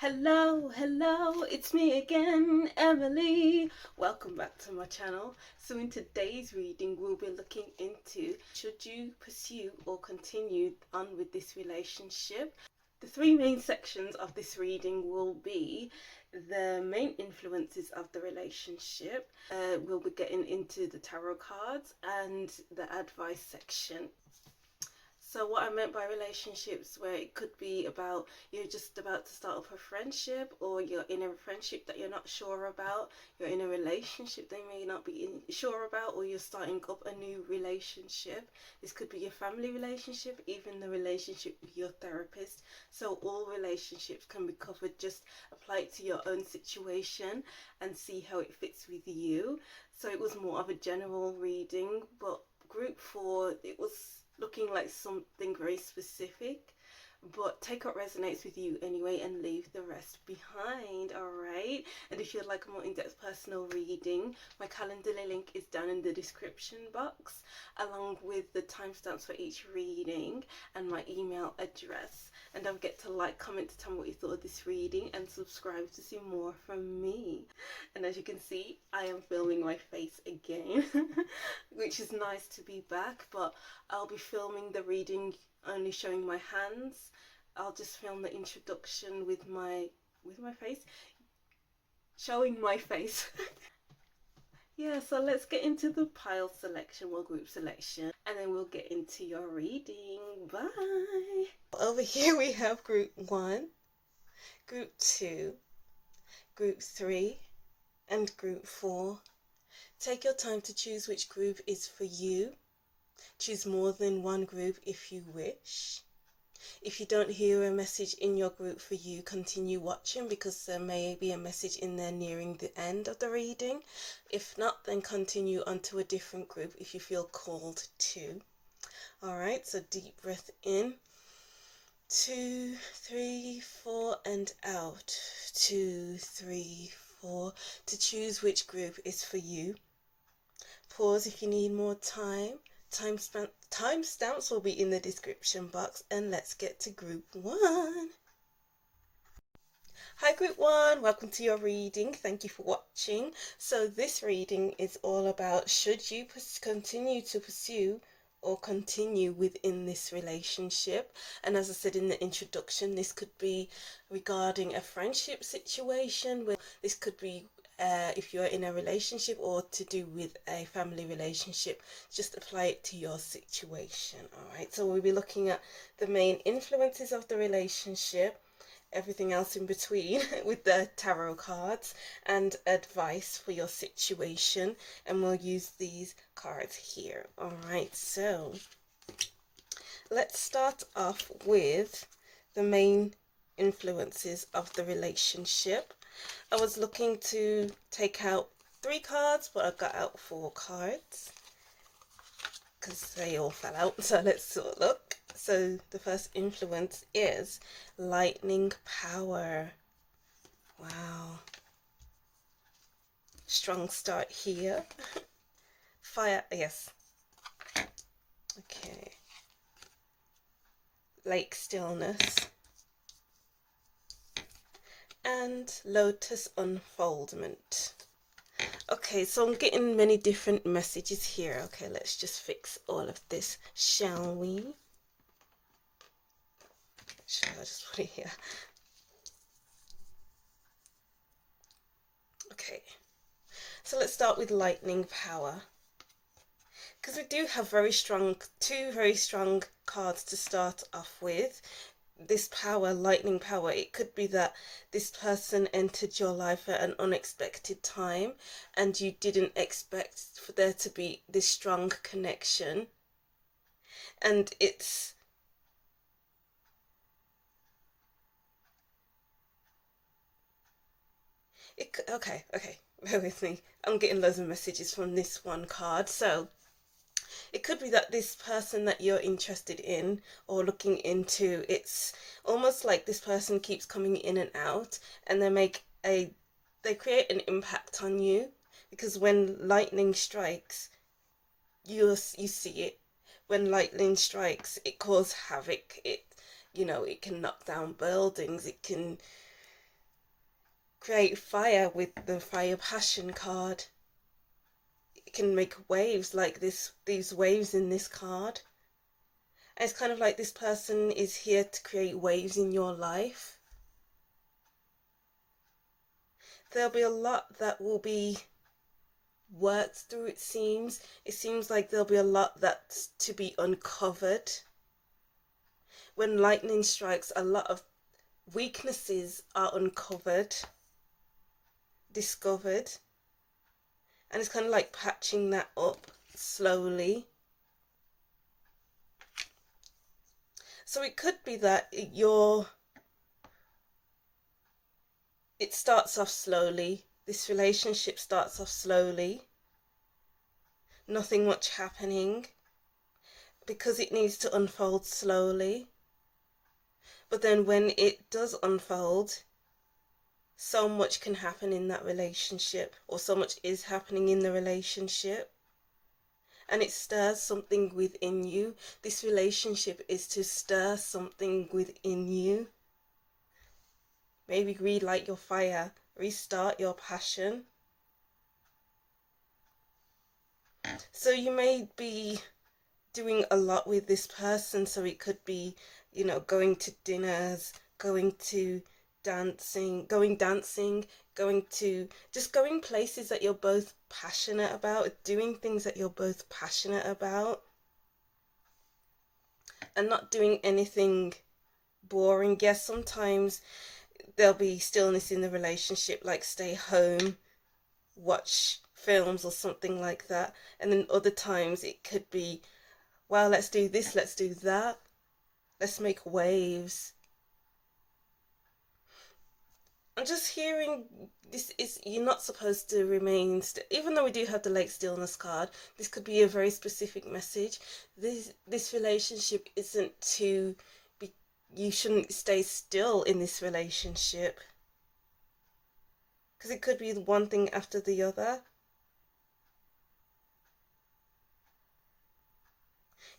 Hello, it's me again, Emily. Welcome back to my channel. So in today's reading, we'll be looking into should you pursue or continue on with this relationship. The three main sections of this reading will be the main influences of the relationship. We'll be getting into the tarot cards and the advice section. So what I meant by relationships, where it could be about you're just about to start up a friendship, or you're in a friendship that you're not sure about, you're in a relationship they may not be sure about, or you're starting up a new relationship. This could be your family relationship, even the relationship with your therapist. So all relationships can be covered. Just apply it to your own situation and see how it fits with you. So it was more of a general reading, but group 4, it was looking like something very specific, but take what resonates with you anyway and leave the rest behind. All right, and if you'd like a more in-depth personal reading, my Calendly link is down in the description box, along with the timestamps for each reading and my email address. And don't forget to like, comment to tell me what you thought of this reading, and subscribe to see more from me. And as you can see, I am filming my face again which is nice to be back, but I'll be filming the reading only showing my hands. I'll just film the introduction with my face, showing my face. Yeah, so let's get into the pile selection or group selection, and then we'll get into your reading. Bye. Over here we have group 1, group 2, group 3, and group 4. Take your time to choose which group is for you. Choose more than one group if you wish. If you don't hear a message in your group for you, continue watching, because there may be a message in there nearing the end of the reading. If not, then continue onto a different group if you feel called to. Alright, so deep breath in. 2, 3, 4 and out. 2, 3, 4. To choose which group is for you. Pause if you need more time. Timestamps will be in the description box, and let's get to group 1. Hi group 1, welcome to your reading. Thank you for watching. So this reading is all about should you continue to pursue or continue within this relationship. And as I said in the introduction, this could be regarding a friendship situation, where this could be if you're in a relationship, or to do with a family relationship. Just apply it to your situation. All right, so we'll be looking at the main influences of the relationship, everything else in between with the tarot cards, and advice for your situation, and we'll use these cards here. All right, so let's start off with the main influences of the relationship. I was looking to take out 3 cards, but I got out 4 cards because they all fell out. So let's sort of look. So the first influence is lightning power. Wow. Strong start here. Fire, yes. Okay. Lake stillness. And lotus unfoldment. Okay, so I'm getting many different messages here. Okay, let's just fix all of this, shall we? Shall I just put it here? Okay, so let's start with lightning power, because we do have two very strong cards to start off with. This power, lightning power, it could be that this person entered your life at an unexpected time, and you didn't expect for there to be this strong connection. And it's okay, bear with me. I'm getting loads of messages from this one card. So it could be that this person that you're interested in or looking into, it's almost like this person keeps coming in and out, and they create an impact on you, because when lightning strikes, you see it. When lightning strikes, it causes havoc. It can knock down buildings. It can create fire with the fire passion card. It can make waves like these waves in this card. And it's kind of like this person is here to create waves in your life. There'll be a lot that will be worked through, it seems. It seems like there'll be a lot that's to be uncovered. When lightning strikes, a lot of weaknesses are uncovered, discovered. And it's kind of like patching that up slowly. So it could be that it starts off slowly. This relationship starts off slowly. Nothing much happening because it needs to unfold slowly. But then when it does unfold, so much can happen in that relationship, or so much is happening in the relationship. And it stirs something within you. This relationship is to stir something within you. Maybe relight your fire, restart your passion. So you may be doing a lot with this person. So it could be, you know, going to dinners, going to dancing, going to just going places that you're both passionate about, doing things that you're both passionate about, and not doing anything boring. Yes, sometimes there'll be stillness in the relationship, like stay home, watch films or something like that. And then other times it could be, well, let's do this, let's do that, let's make waves. I'm just hearing this is, you're not supposed to remain even though we do have the lake stillness card, this could be a very specific message. This relationship isn't to be, you shouldn't stay still in this relationship, because it could be one thing after the other.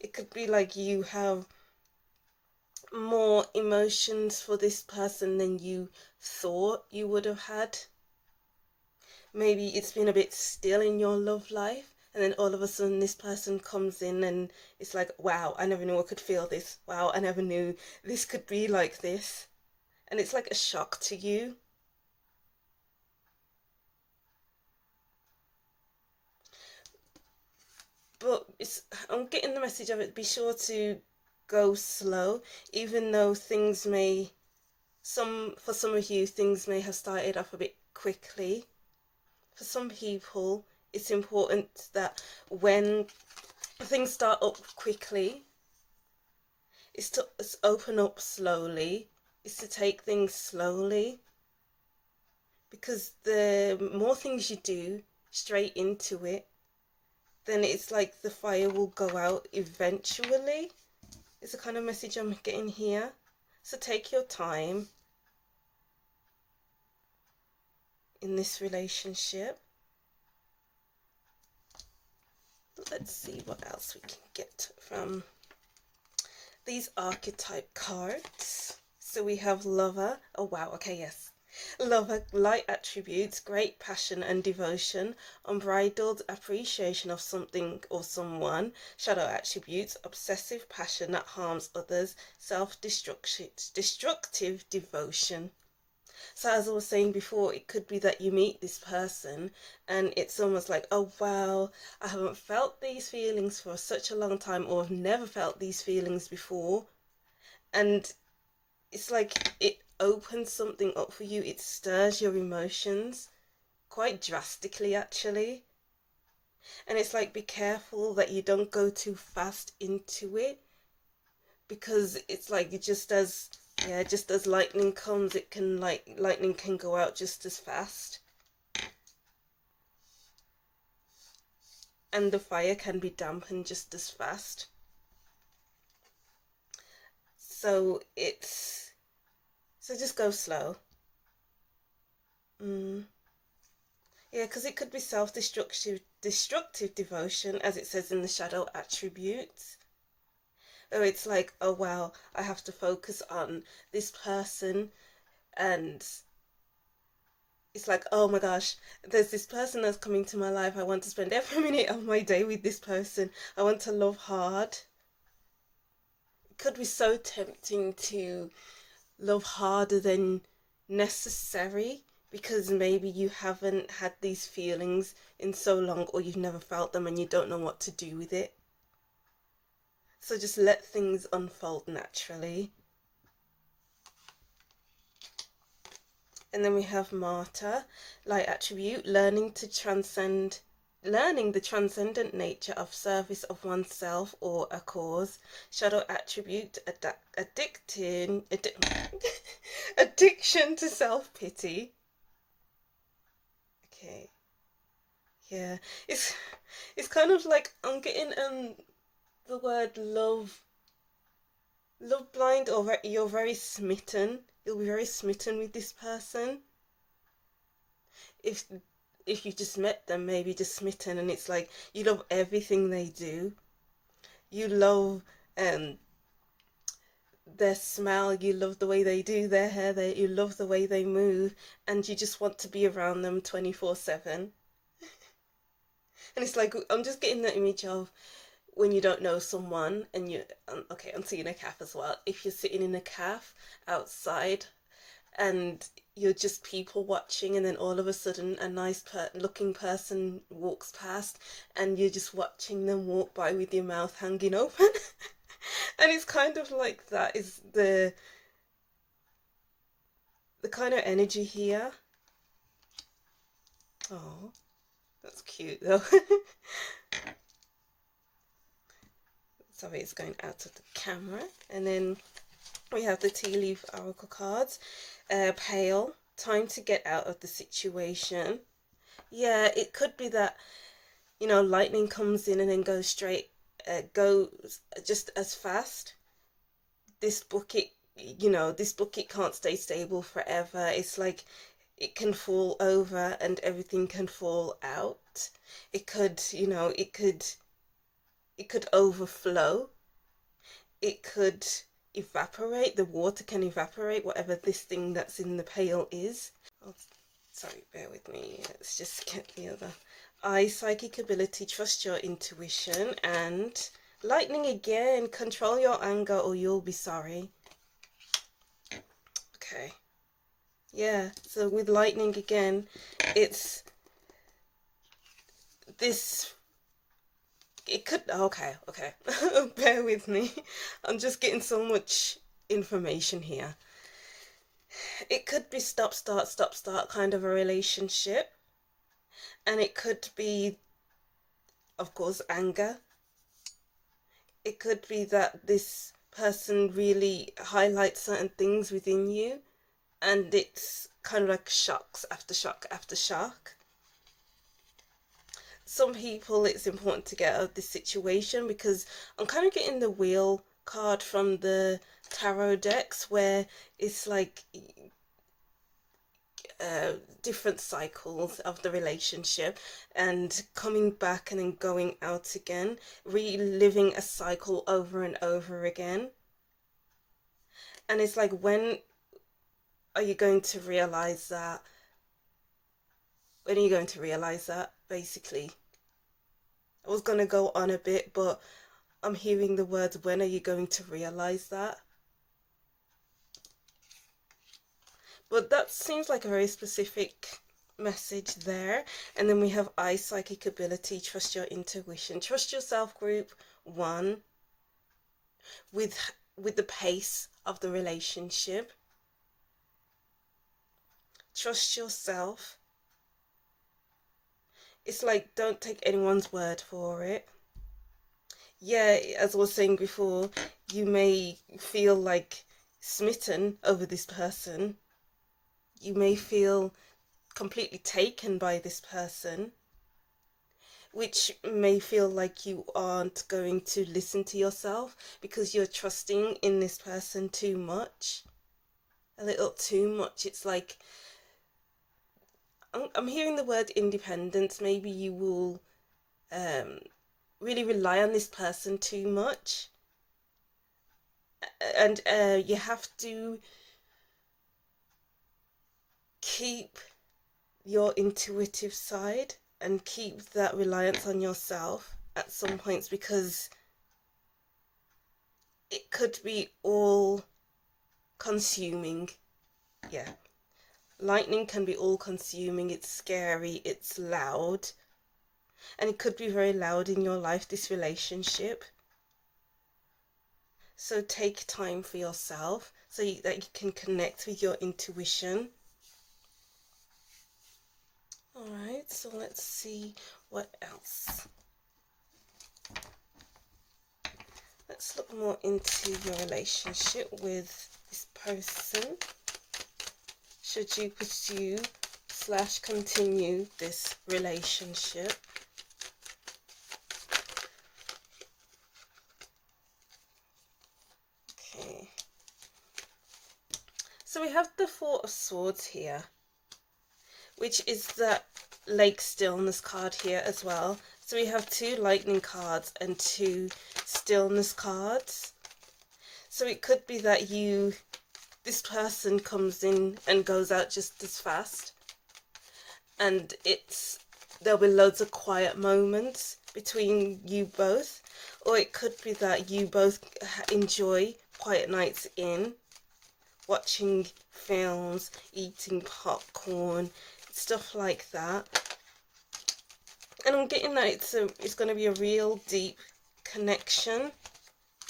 It could be like you have more emotions for this person than you thought you would have had. Maybe it's been a bit still in your love life, and then all of a sudden this person comes in and it's like, wow, I never knew I could feel this. Wow, I never knew this could be like this. And it's like a shock to you. But I'm getting the message of it, be sure to go slow, even though things may, for some of you, things may have started off a bit quickly. For some people, it's important that when things start up quickly, it's to open up slowly, it's to take things slowly. Because the more things you do straight into it, then it's like the fire will go out eventually. It's the kind of message I'm getting here. So take your time in this relationship. Let's see what else we can get from these archetype cards. So we have lover. Oh wow, okay, yes. Lover, light attributes, great passion and devotion, unbridled appreciation of something or someone. Shadow attributes, obsessive passion that harms others, destructive devotion. So as I was saying before, it could be that you meet this person and it's almost like, oh wow, I haven't felt these feelings for such a long time, or I've never felt these feelings before. And it's like it opens something up for you. It stirs your emotions quite drastically, actually. And it's like, be careful that you don't go too fast into it, because it's like just as lightning comes, it can, like, lightning can go out just as fast, and the fire can be dampened just as fast. So just go slow. Yeah, because it could be self-destructive devotion, as it says in the shadow attributes. Oh, it's like, oh wow, I have to focus on this person, and it's like, oh my gosh, there's this person that's coming to my life. I want to spend every minute of my day with this person. I want to love hard. It could be so tempting to love harder than necessary because maybe you haven't had these feelings in so long, or you've never felt them and you don't know what to do with it. So just let things unfold naturally. And then we have Martyr, light attribute, learning the transcendent nature of service of oneself or a cause. Shadow attribute, addiction to self-pity. Okay. Yeah. It's kind of like I'm getting the word love blind, or you're very smitten. You'll be very smitten with this person. If you just met them, maybe just smitten, and it's like you love everything they do. You love their smell, you love the way they do their hair, you love the way they move, and you just want to be around them 24/7. And it's like I'm just getting the image of when you don't know someone and you okay, I'm seeing a calf as well. If you're sitting in a calf outside and you're just people watching, and then all of a sudden a nice looking person walks past and you're just watching them walk by with your mouth hanging open. And it's kind of like that is the kind of energy here. Oh, that's cute though. Sorry, it's going out of the camera. And then we have the tea leaf oracle cards. Pale, time to get out of the situation. Yeah, it could be that, you know, lightning comes in and then goes straight, goes just as fast. This bucket, you know, this bucket can't stay stable forever. It's like it can fall over and everything can fall out. It could, you know, it could overflow. It could evaporate. The water can evaporate, whatever this thing that's in the pail is. Oh, sorry, bear with me. Let's just get the other. Eye, psychic ability, trust your intuition, and lightning again, control your anger or you'll be sorry. Okay. Yeah, so with lightning again, it's this, it could, okay, bear with me. I'm just getting so much information here. It could be stop, start kind of a relationship. And it could be, of course, anger. It could be that this person really highlights certain things within you, and it's kind of like shocks after shock after shock. Some people, it's important to get out of this situation, because I'm kind of getting the wheel card from the tarot decks, where it's like different cycles of the relationship and coming back and then going out again, reliving a cycle over and over again. And it's like, when are you going to realize that? When are you going to realize that, basically? I was going to go on a bit, but I'm hearing the words, when are you going to realize that? But that seems like a very specific message there. And then we have eye, psychic ability, trust your intuition, trust yourself, group 1, with the pace of the relationship. Trust yourself. It's like, don't take anyone's word for it. Yeah, as I was saying before, you may feel like smitten over this person. You may feel completely taken by this person, which may feel like you aren't going to listen to yourself because you're trusting in this person too much, a little too much. It's like, I'm hearing the word independence. Maybe you will really rely on this person too much, and you have to keep your intuitive side and keep that reliance on yourself at some points, because it could be all consuming. Yeah, lightning can be all consuming. It's scary, it's loud, and it could be very loud in your life, this relationship. So take time for yourself so that you can connect with your intuition. All right, so let's see what else. Let's look more into your relationship with this person. Should you pursue / continue this relationship? Okay. So we have the Four of Swords here, which is that Lake Stillness card here as well. So we have 2 lightning cards and 2 stillness cards. So it could be that this person comes in and goes out just as fast, and there'll be loads of quiet moments between you both. Or it could be that you both enjoy quiet nights in, watching films, eating popcorn, stuff like that. And I'm getting that it's going to be a real deep connection.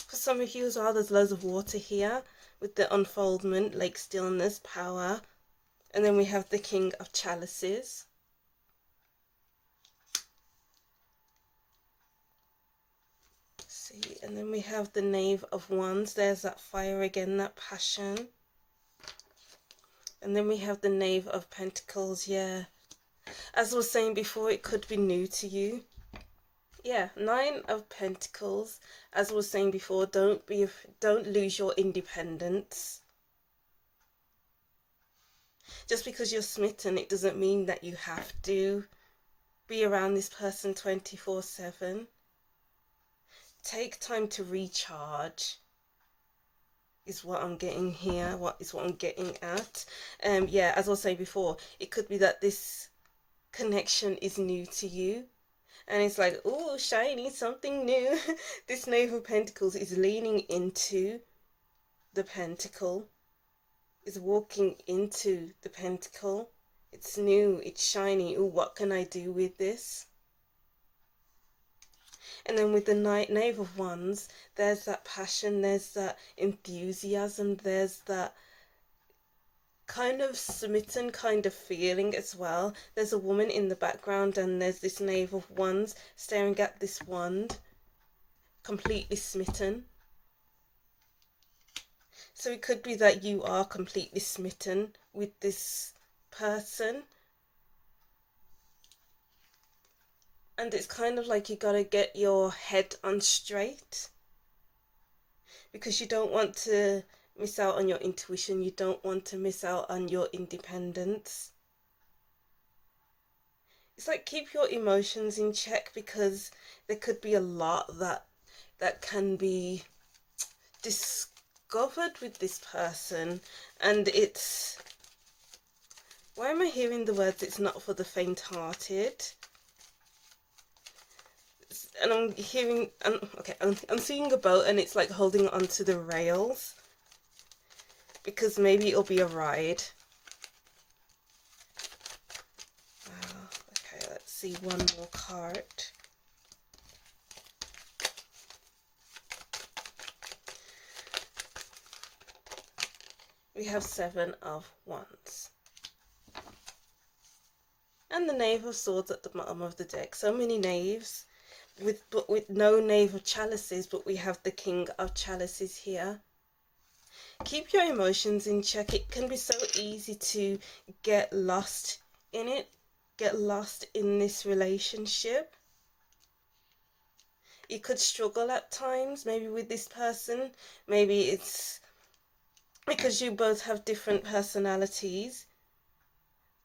For some of you as well, there's loads of water here with the unfoldment, Lake Stillness, power. And then we have the King of Chalices. See, and then we have the Knave of Wands. There's that fire again, that passion. And then we have the Knave of Pentacles. Yeah, as I was saying before, it could be new to you. Yeah, 9 of Pentacles. As I was saying before, don't lose your independence. Just because you're smitten, it doesn't mean that you have to be around this person 24/7. Take time to recharge is what I'm getting here. What I'm getting at. Yeah, as I was saying before, it could be that this connection is new to you. And it's like, oh, shiny, something new. This Knave of Pentacles is leaning into the Pentacle. Is walking into the Pentacle. It's new, it's shiny. Oh, what can I do with this? And then with the Knave of Wands, there's that passion, there's that enthusiasm, there's that kind of smitten kind of feeling as well. There's a woman in the background and there's this Knave of Wands staring at this wand, completely smitten. So it could be that you are completely smitten with this person. And it's kind of like you gotta get your head on straight, because you don't want to miss out on your intuition. You don't want to miss out on your independence. It's like, keep your emotions in check, because there could be a lot that can be discovered with this person. And it's, why am I hearing the words, it's not for the faint-hearted? And I'm hearing, okay, I'm seeing a boat and it's like holding onto the rails, because maybe it'll be a ride. Okay, let's see one more card. We have 7 of Wands. And the Knave of Swords at the bottom of the deck. So many knaves. But with no Knave of Chalices, but we have the King of Chalices here. Keep your emotions in check. It can be so easy to get lost in it, get lost in this relationship. You could struggle at times, maybe with this person. Maybe it's because you both have different personalities.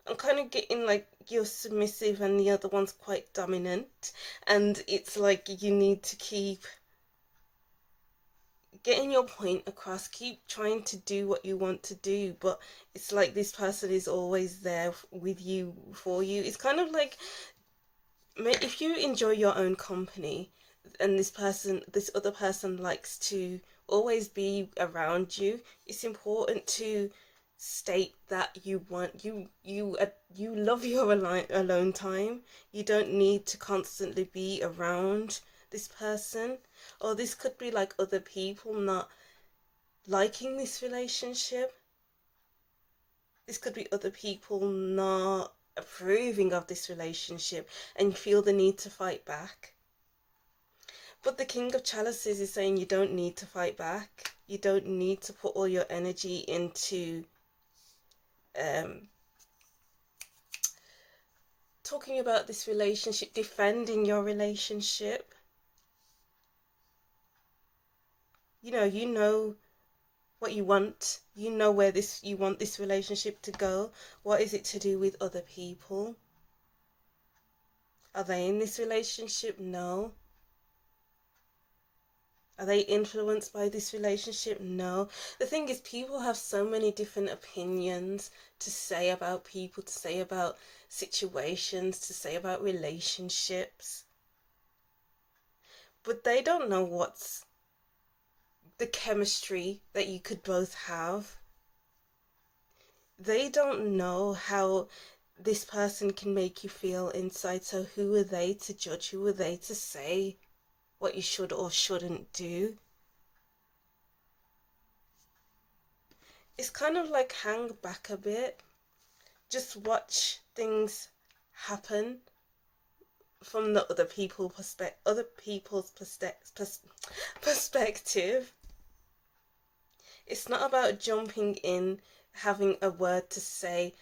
I'm kind of getting like you're submissive and the other one's quite dominant, and it's like you need to keep getting your point across, keep trying to do what you want to do, but it's like this person is always there with you, for you. It's kind of like, if you enjoy your own company and this other person likes to always be around you, it's important to state that you love your alone time. You don't need to constantly be around this person. Or this could be like other people not liking this relationship. This could be other people not approving of this relationship, and you feel the need to fight back. But the King of Chalices is saying you don't need to fight back. You don't need to put all your energy into talking about this relationship, defending your relationship. You know what you want. You know where you want this relationship to go. What is it to do with other people? Are they in this relationship? No. Are they influenced by this relationship? No. The thing is, people have so many different opinions to say about people, to say about situations, to say about relationships. But they don't know what's the chemistry that you could both have. They don't know how this person can make you feel inside. So who are they to judge? Who are they to say what you should or shouldn't do? It's kind of like hang back a bit. Just watch things happen from the other people's perspective. It's not about jumping in, having a word to say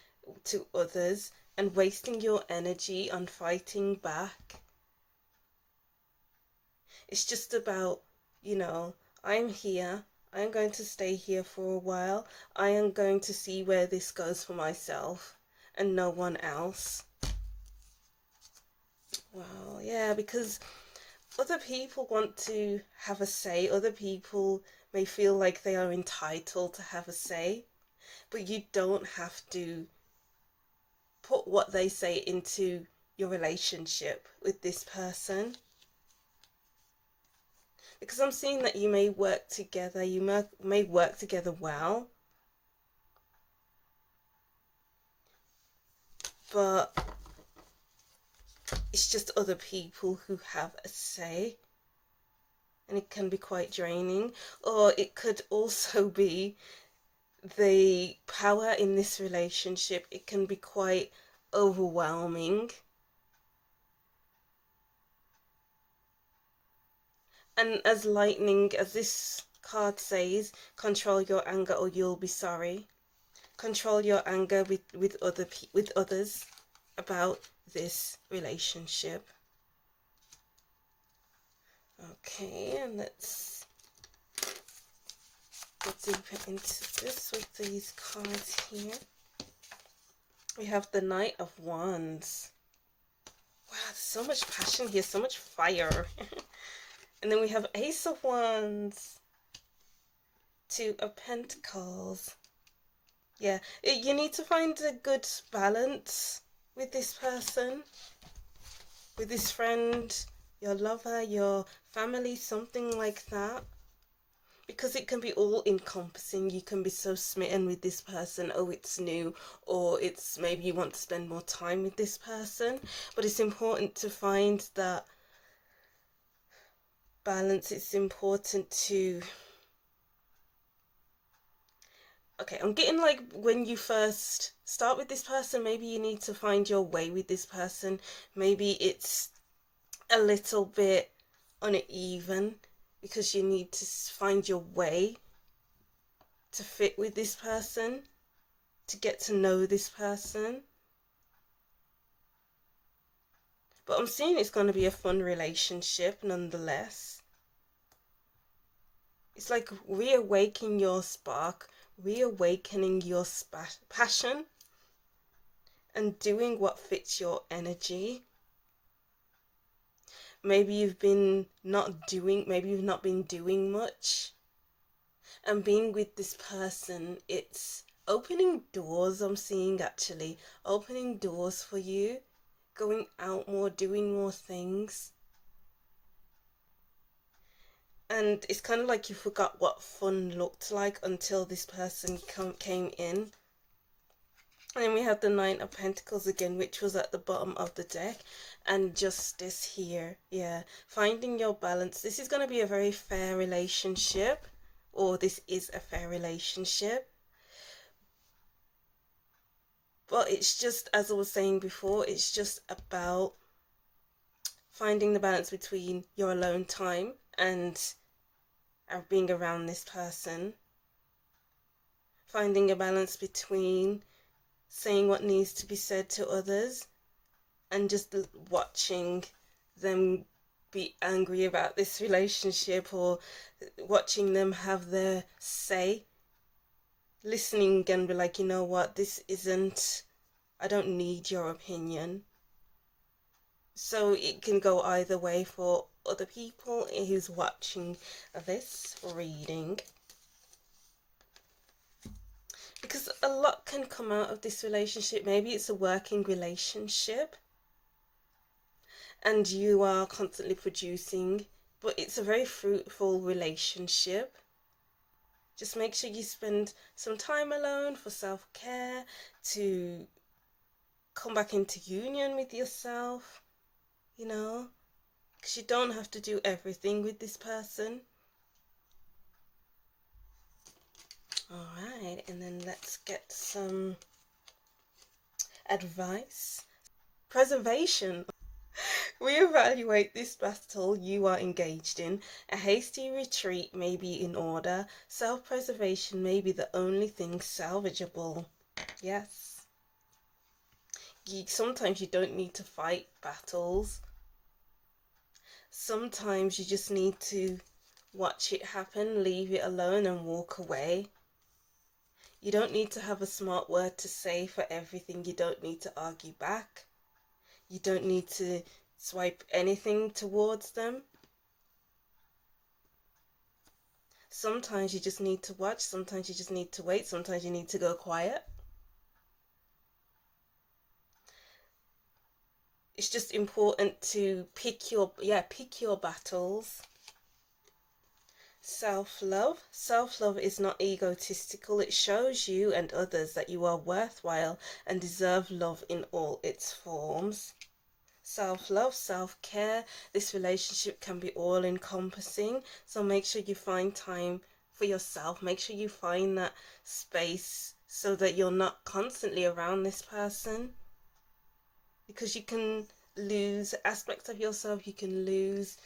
to others and wasting your energy on fighting back. It's just about, I'm here. I am going to stay here for a while. I am going to see where this goes for myself and no one else. Well, yeah, because other people want to have a say. Other people may feel like they are entitled to have a say, but you don't have to put what they say into your relationship with this person. Because I'm seeing that you may work together, you may work together well, but it's just other people who have a say, and it can be quite draining. Or it could also be the power in this relationship. It can be quite overwhelming. And as lightning, as this card says, control your anger or you'll be sorry. Control your anger with others about this relationship. Okay, and let's get deeper into this with these cards here. We have the Knight of Wands. Wow, there's so much passion here, so much fire. And then we have Ace of Wands, Two of Pentacles. Yeah, you need to find a good balance with this person, with this friend, your lover, your family, something like that. Because it can be all encompassing. You can be so smitten with this person, oh, it's new, or it's maybe you want to spend more time with this person. But it's important to find that balance. It's important to... Okay, I'm getting like when you first start with this person, maybe you need to find your way with this person. Maybe it's a little bit uneven because you need to find your way to fit with this person, to get to know this person. But I'm seeing it's going to be a fun relationship nonetheless. It's like reawakening your spark, reawakening your passion, and doing what fits your energy. Maybe you've not been doing much. And being with this person, it's opening doors. I'm seeing actually opening doors for you, going out more, doing more things. And it's kind of like you forgot what fun looked like until this person came in. And then we have the Nine of Pentacles again, which was at the bottom of the deck. And Justice here. Yeah. Finding your balance. This is going to be a very fair relationship. Or this is a fair relationship. But it's just, as I was saying before, it's just about finding the balance between your alone time and being around this person. Finding a balance between saying what needs to be said to others and just watching them be angry about this relationship, or watching them have their say, listening and be like, you know what, this isn't, I don't need your opinion. So it can go either way for other people who's watching this reading, because a lot can come out of this relationship. Maybe it's a working relationship and you are constantly producing, but it's a very fruitful relationship. Just make sure you spend some time alone for self-care, to come back into union with yourself, you know, because you don't have to do everything with this person. Alright, and then let's get some advice. Preservation. We evaluate this battle you are engaged in. A hasty retreat may be in order. Self-preservation may be the only thing salvageable. Yes. Sometimes you don't need to fight battles. Sometimes you just need to watch it happen, leave it alone and walk away. You don't need to have a smart word to say for everything. You don't need to argue back. You don't need to swipe anything towards them. Sometimes you just need to watch. Sometimes you just need to wait. Sometimes you need to go quiet. It's just important to pick your battles. Self-love. Self-love is not egotistical. It shows you and others that you are worthwhile and deserve love in all its forms. Self-love, self-care. This relationship can be all-encompassing, so make sure you find time for yourself. Make sure you find that space so that you're not constantly around this person, because you can lose aspects of yourself. You can lose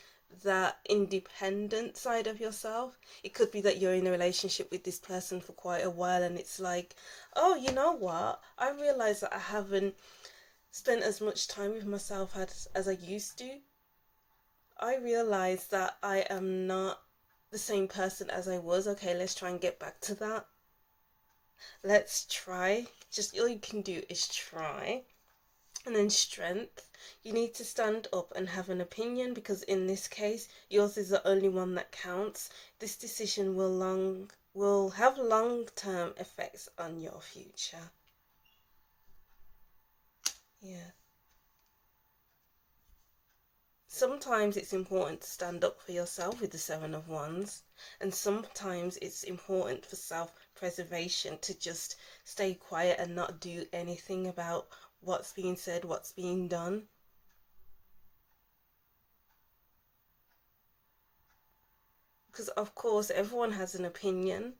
that independent side of yourself. It could be that you're in a relationship with this person for quite a while and it's like, oh, you know what, I realize that I haven't spent as much time with myself as I used to. I realize that I am not the same person as I was. Okay, let's try and get back to that. Let's try. Just all you can do is try. And then strength. You need to stand up and have an opinion, because in this case, yours is the only one that counts. This decision will have long-term effects on your future. Yeah. Sometimes it's important to stand up for yourself with the Seven of Wands, and sometimes it's important for self-preservation to just stay quiet and not do anything about what's being said, what's being done. Because of course everyone has an opinion,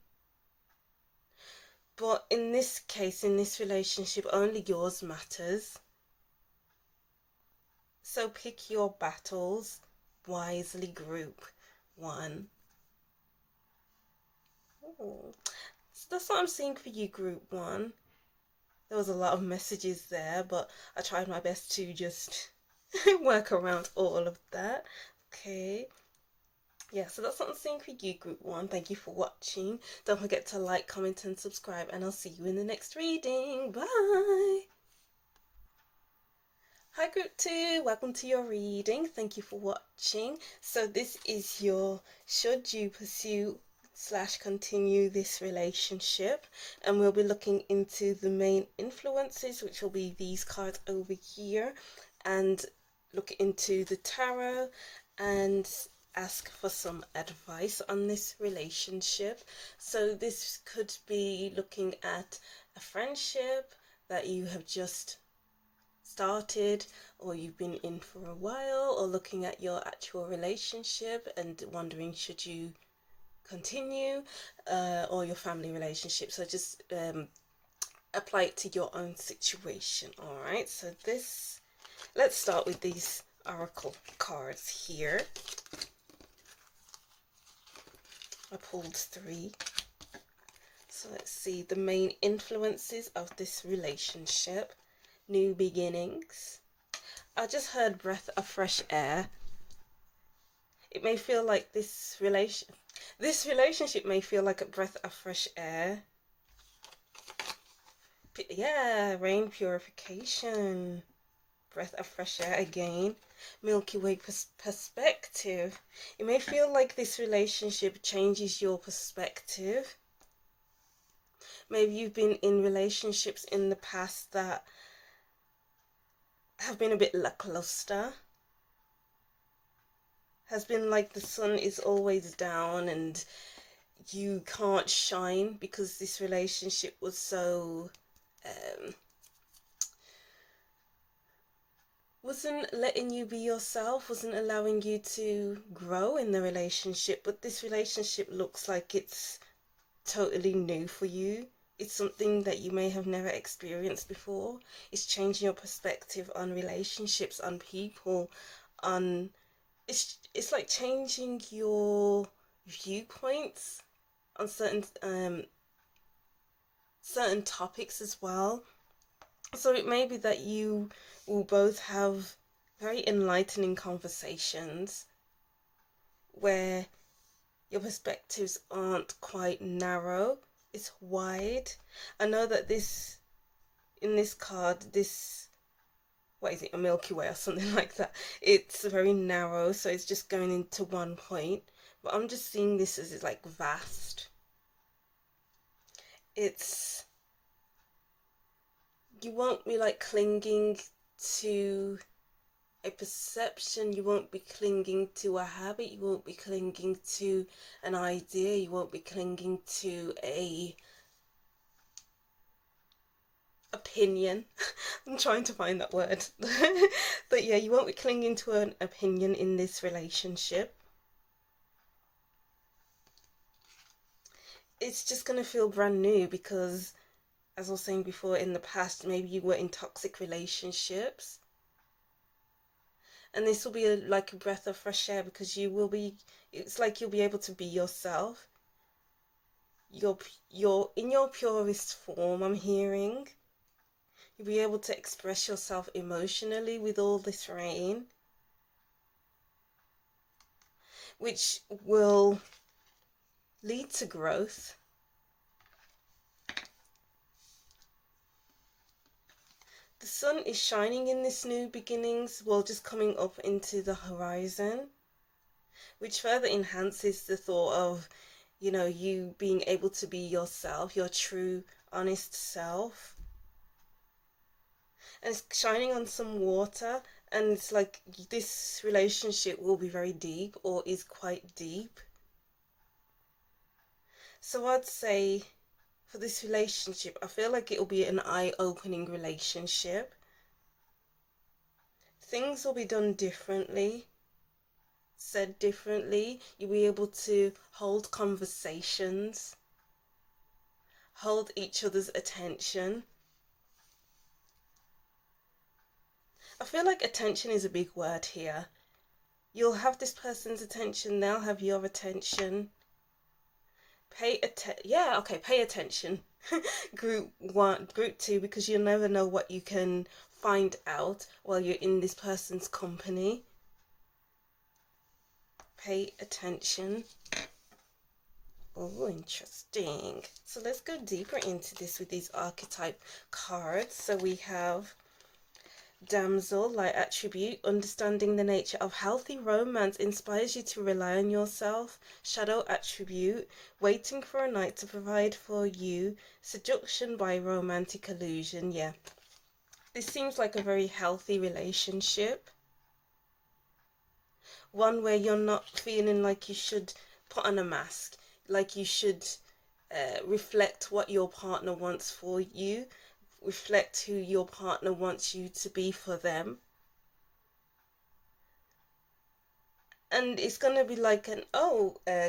but in this case, in this relationship, only yours matters. So pick your battles wisely, group one. Ooh. So that's what I'm seeing for you, group one. There was a lot of messages there, but I tried my best to just work around all of that. Okay. Yeah, so that's what I'm seeing for you, group one. Thank you for watching. Don't forget to like, comment and subscribe, and I'll see you in the next reading. Bye. Hi group 2, welcome to your reading. Thank you for watching. So this is your should you pursue / continue this relationship, and we'll be looking into the main influences, which will be these cards over here, and look into the tarot and ask for some advice on this relationship. So this could be looking at a friendship that you have just started, or you've been in for a while, or looking at your actual relationship and wondering should you continue, or your family relationship. So just apply it to your own situation. All right, so let's start with these oracle cards here. I pulled 3. So let's see the main influences of this relationship. New beginnings. I just heard breath of fresh air. It may feel like this relationship may feel like a breath of fresh air. Yeah, rain purification. Breath of fresh air again. Milky Way perspective. It may feel like this relationship changes your perspective. Maybe you've been in relationships in the past that have been a bit lackluster. Has been like the sun is always down and you can't shine because this relationship was so wasn't letting you be yourself, wasn't allowing you to grow in the relationship. But this relationship looks like it's totally new for you. It's something that you may have never experienced before. It's changing your perspective on relationships, on people, on it's like changing your viewpoints on certain topics as well. So it may be that you will both have very enlightening conversations where your perspectives aren't quite narrow, it's wide. I know that in this card, what is it, a Milky Way or something like that, it's very narrow, so it's just going into one point. But I'm just seeing this as like vast. You won't be like clinging to a perception, you won't be clinging to a habit, you won't be clinging to an idea, you won't be clinging to a opinion. I'm trying to find that word. But yeah, you won't be clinging to an opinion in this relationship. It's just going to feel brand new because, as I was saying before, in the past, maybe you were in toxic relationships. And this will be like a breath of fresh air because it's like you'll be able to be yourself. You're in your purest form, I'm hearing. You'll be able to express yourself emotionally with all this rain, which will lead to growth. The sun is shining in this new beginnings, while just coming up into the horizon, which further enhances the thought of, you being able to be yourself, your true, honest self. And it's shining on some water, and it's like this relationship will be very deep, or is quite deep. So I'd say for this relationship, I feel like it'll be an eye-opening relationship. Things will be done differently, said differently. You'll be able to hold conversations, hold each other's attention. I feel like attention is a big word here. You'll have this person's attention, they'll have your attention. Pay attention. Group 1, Group 2, because you'll never know what you can find out while you're in this person's company. Pay attention. Oh, interesting. So let's go deeper into this with these archetype cards. So we have Damsel, light attribute, understanding the nature of healthy romance inspires you to rely on yourself. Shadow attribute, waiting for a knight to provide for you, seduction by romantic illusion. Yeah, this seems like a very healthy relationship. One where you're not feeling like you should put on a mask, like you should reflect what your partner wants for you, reflect who your partner wants you to be for them. And it's gonna be like an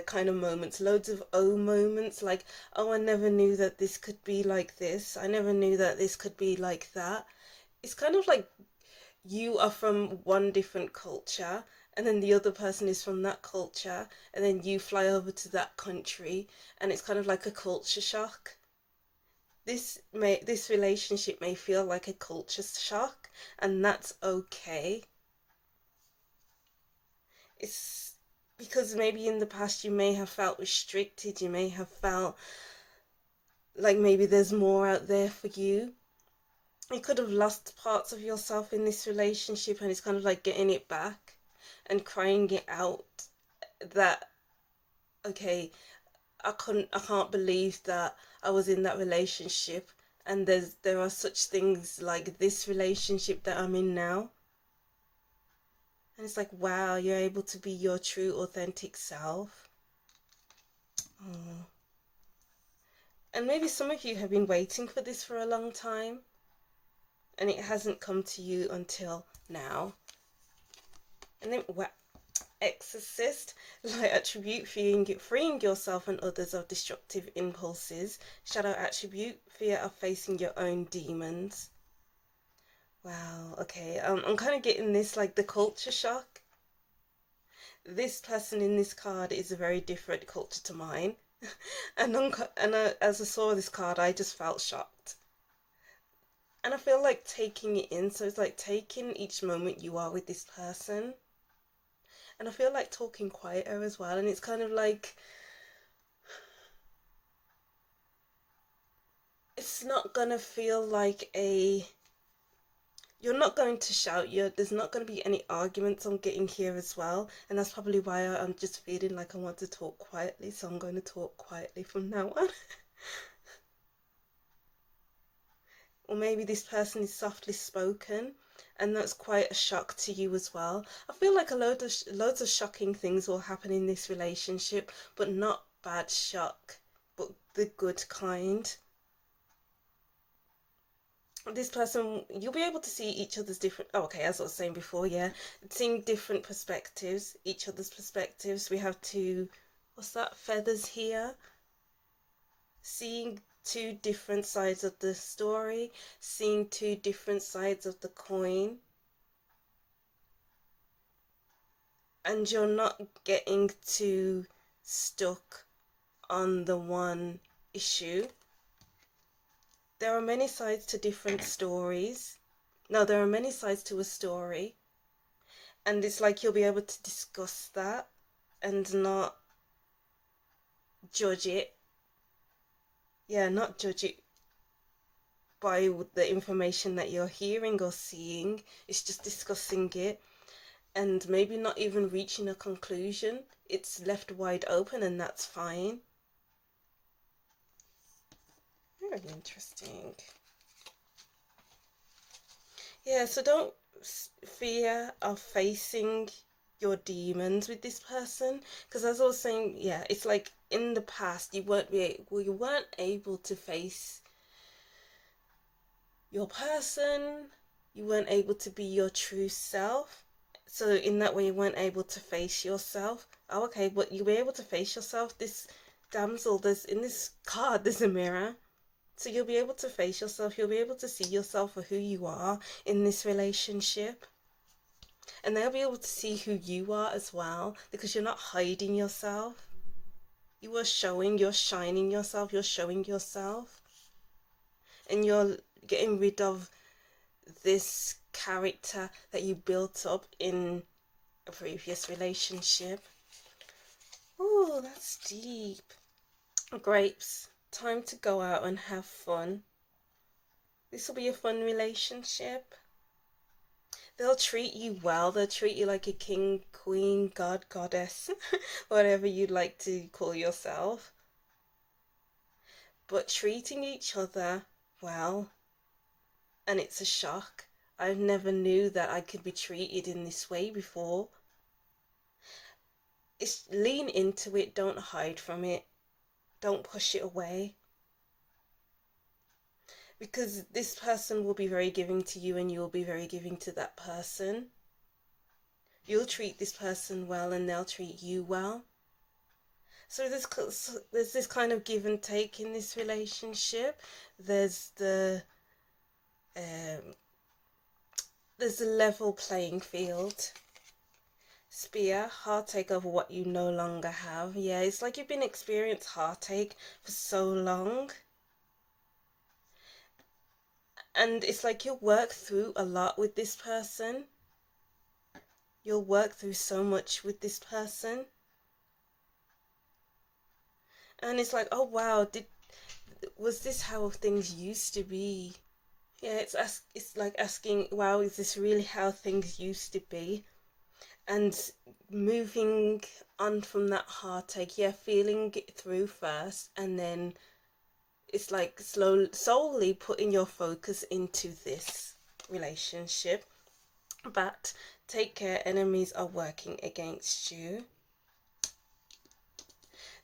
kind of moments, loads of moments, like, oh, I never knew that this could be like this, I never knew that this could be like that. It's kind of like you are from one different culture, and then the other person is from that culture, and then you fly over to that country, and it's kind of like a culture shock. This relationship may feel like a culture shock, and that's okay. It's because maybe in the past you may have felt restricted, you may have felt like maybe there's more out there for you. You could have lost parts of yourself in this relationship, and it's kind of like getting it back and crying it out that, okay, I can't believe that I was in that relationship, and there are such things like this relationship that I'm in now. And it's like, wow, you're able to be your true authentic self. Oh. And maybe some of you have been waiting for this for a long time, and it hasn't come to you until now. And then, wow, Exorcist, light attribute, freeing yourself and others of destructive impulses. Shadow attribute, fear of facing your own demons. Wow, okay, I'm kind of getting this, like, the culture shock. This person in this card is a very different culture to mine. and as I saw this card, I just felt shocked. And I feel like taking it in, so it's like taking each moment you are with this person. And I feel like talking quieter as well, and it's kind of like, it's not gonna feel like you're not going to shout, there's not going to be any arguments on getting here as well, and that's probably why I'm just feeling like I want to talk quietly, so I'm going to talk quietly from now on. Or maybe this person is softly spoken, and that's quite a shock to you as well. I feel like loads of shocking things will happen in this relationship, but not bad shock, but the good kind. This person, you'll be able to see each other's different, oh, okay, as I was saying before, yeah, seeing different perspectives, each other's perspectives. We have two, what's that, feathers here, seeing two different sides of the story, seeing two different sides of the coin, and you're not getting too stuck on the one issue. There are many sides to different stories. No, there are many sides to a story, and it's like you'll be able to discuss that and not judge it. Yeah, not judge it by the information that you're hearing or seeing. It's just discussing it, and maybe not even reaching a conclusion. It's left wide open, and that's fine. Very interesting. Yeah, so don't fear of facing your demons with this person, because as I was saying, yeah, it's like in the past you weren't able to face your person, you weren't able to be your true self. So in that way you weren't able to face yourself. Oh, okay, but you'll be able to face yourself. This damsel, in this card there's a mirror. So you'll be able to face yourself, you'll be able to see yourself for who you are in this relationship. And they'll be able to see who you are as well, because you're not hiding yourself. You are showing, you're shining yourself, you're showing yourself. And you're getting rid of this character that you built up in a previous relationship. Oh, that's deep. Grapes, time to go out and have fun. This will be a fun relationship. They'll treat you well. They'll treat you like a king, queen, god, goddess, whatever you'd like to call yourself. But treating each other well, and it's a shock. I never knew that I could be treated in this way before. It's lean into it, don't hide from it, don't push it away. Because this person will be very giving to you and you'll be very giving to that person. You'll treat this person well and they'll treat you well. So there's this kind of give and take in this relationship. There's the level playing field. Spear, heartache over what you no longer have. Yeah, it's like you've been experiencing heartache for so long. And it's like you'll work through a lot with this person. You'll work through so much with this person. And it's like, oh wow, was this how things used to be? Yeah, it's like asking, wow, is this really how things used to be? And moving on from that heartache, yeah, feeling it through first, and then it's like solely putting your focus into this relationship. But take care, enemies are working against you.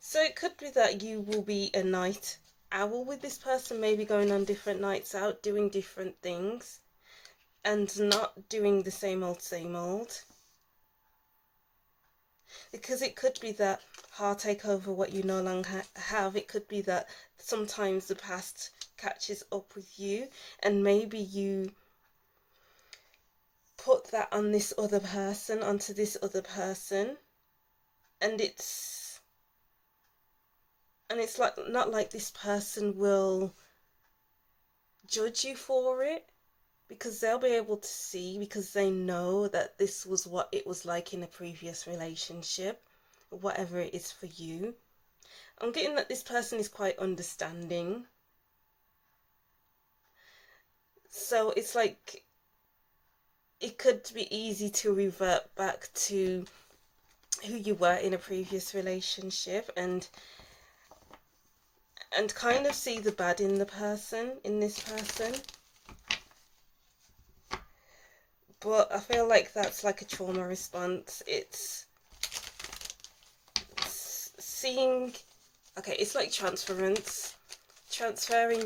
So it could be that you will be a night owl with this person, maybe going on different nights out, doing different things, and not doing the same old. Because it could be that heartache over what you no longer have. It could be that sometimes the past catches up with you, and maybe you put that on this other person, onto this other person, and it's like not like this person will judge you for it, because they'll be able to see, because they know that this was what it was like in a previous relationship, whatever it is for you. I'm getting that this person is quite understanding. So it's like it could be easy to revert back to who you were in a previous relationship and kind of see the bad in this person. But I feel like that's like a trauma response. It's seeing, okay, it's like transferring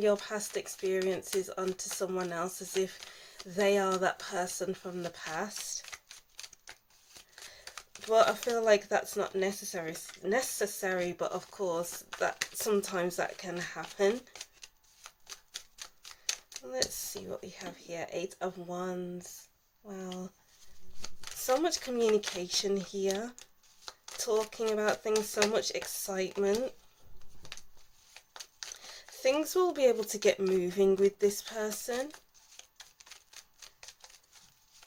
your past experiences onto someone else as if they are that person from the past. But I feel like that's not necessary, but of course that sometimes that can happen. Let's see what we have here. 8 of Wands. Wow, so much communication here, talking about things, so much excitement. Things will be able to get moving with this person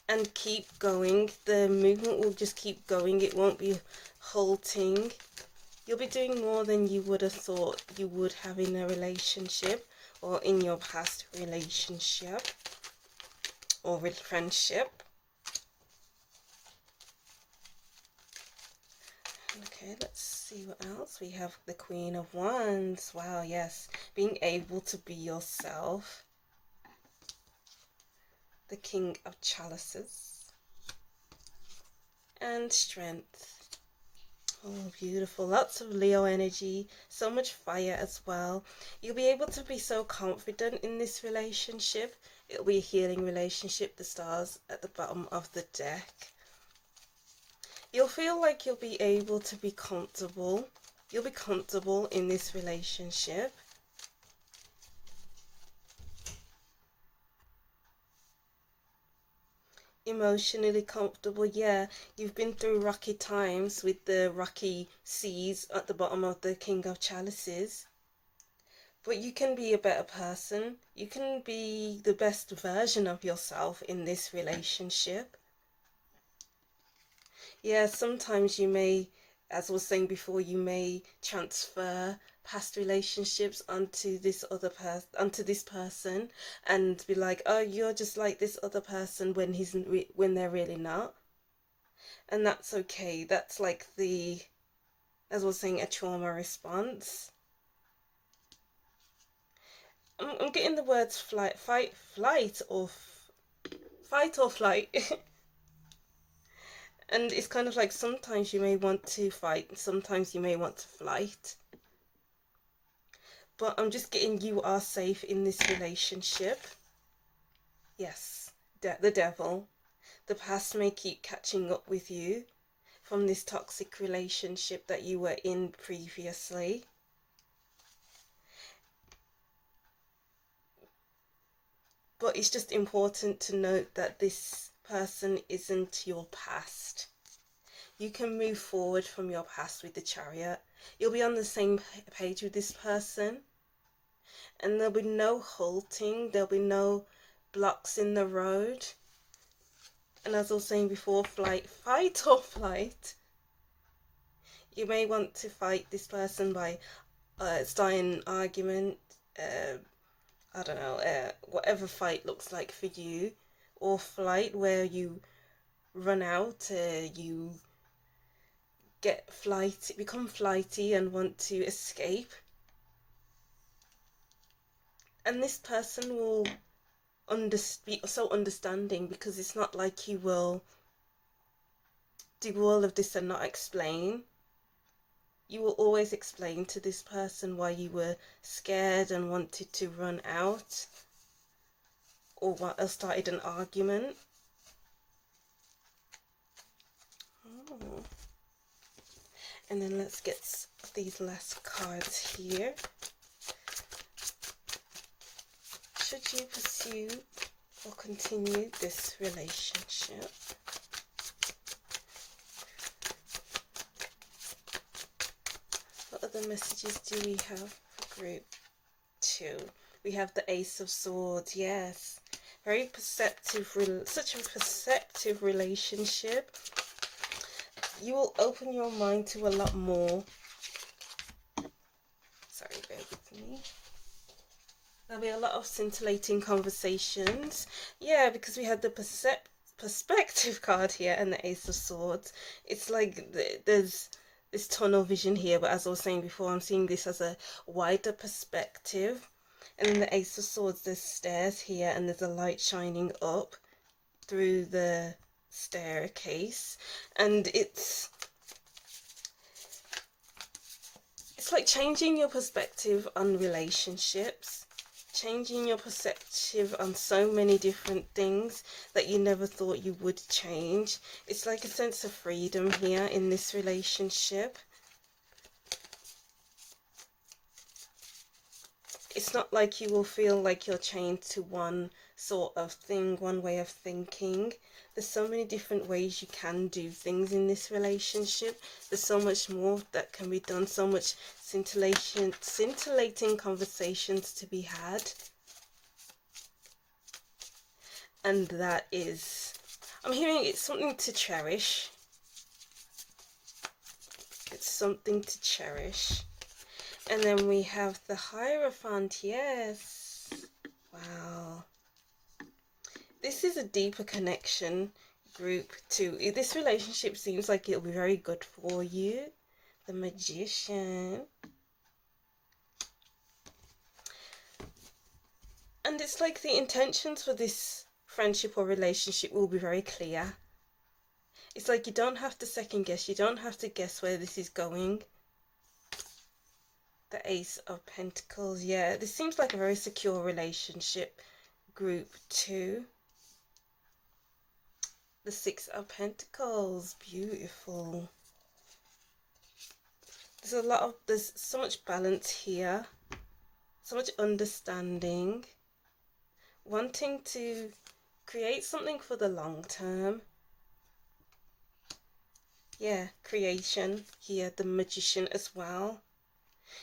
and keep going. The movement will just keep going. It won't be halting. You'll be doing more than you would have thought you would have in a relationship or in your past relationship or with friendship. Okay, let's see what else. We have the Queen of Wands. Wow, yes. Being able to be yourself. The King of Chalices. And Strength. Oh, beautiful. Lots of Leo energy. So much fire as well. You'll be able to be so confident in this relationship. It'll be a healing relationship. The stars at the bottom of the deck. You'll feel like you'll be able to be comfortable. You'll be comfortable in this relationship. Emotionally comfortable, yeah. You've been through rocky times with the rocky seas at the bottom of the King of Chalices. But you can be a better person. You can be the best version of yourself in this relationship. Yeah, sometimes you may, as I was saying before, you may transfer past relationships onto this person, and be like, oh, you're just like this other person, when when they're really not. And that's okay. That's like as I was saying, a trauma response. I'm getting the words flight, fight or flight. And it's kind of like, sometimes you may want to fight, sometimes you may want to flight. But I'm just getting, you are safe in this relationship. Yes, the devil. The past may keep catching up with you from this toxic relationship that you were in previously. But it's just important to note that this person isn't your past. You can move forward from your past with the Chariot. You'll be on the same page with this person. And there'll be no halting. There'll be no blocks in the road. And as I was saying before, fight or flight. You may want to fight this person by starting an argument. I don't know, whatever fight looks like for you. Or flight, where you run out, you become flighty and want to escape. And this person will be so understanding, because it's not like you will do all of this and not explain. You will always explain to this person why you were scared and wanted to run out, or started an argument. Oh. And then let's get these last cards here. Should you pursue or continue this relationship? What other messages do we have for group 2? We have the Ace of Swords. Yes, very perceptive, such a perceptive relationship. You will open your mind to a lot more. Sorry, bear with me. There'll be a lot of scintillating conversations. Yeah, because we had the perspective card here and the Ace of Swords. It's like there's this tunnel vision here, but as I was saying before, I'm seeing this as a wider perspective. And in the Ace of Swords, there's stairs here, and there's a light shining up through the staircase, and it's like changing your perspective on relationships, changing your perspective on so many different things that you never thought you would change. It's like a sense of freedom here in this relationship. It's not like you will feel like you're chained to one sort of thing, one way of thinking. There's so many different ways you can do things in this relationship. There's so much more that can be done, so much scintillating conversations to be had. And that is, I'm hearing it's something to cherish. It's something to cherish. And then we have the Hierophant. Yes. Wow. This is a deeper connection, group 2. This relationship seems like it'll be very good for you. The Magician. And it's like the intentions for this friendship or relationship will be very clear. It's like you don't have to second guess. You don't have to guess where this is going. The Ace of Pentacles. Yeah, this seems like a very secure relationship, group 2. The Six of Pentacles. Beautiful. There's so much balance here, so much understanding, wanting to create something for the long term. Yeah, creation here. The Magician as well.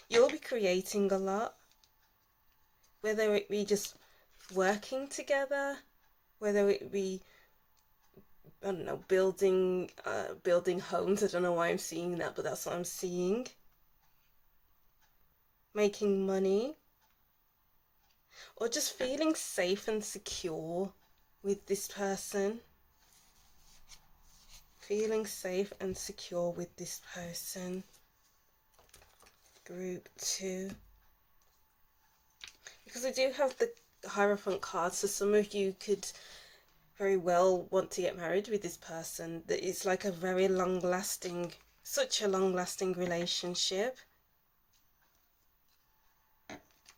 You'll be creating a lot, whether it be just working together, whether it be, I don't know, building homes. I don't know why I'm seeing that, but that's what I'm seeing. making money, or just feeling safe and secure with this person. Feeling safe and secure with this person. Group 2. Because we do have the Hierophant card, so some of you could very well want to get married with this person. That it's like a very long-lasting, such a long-lasting relationship.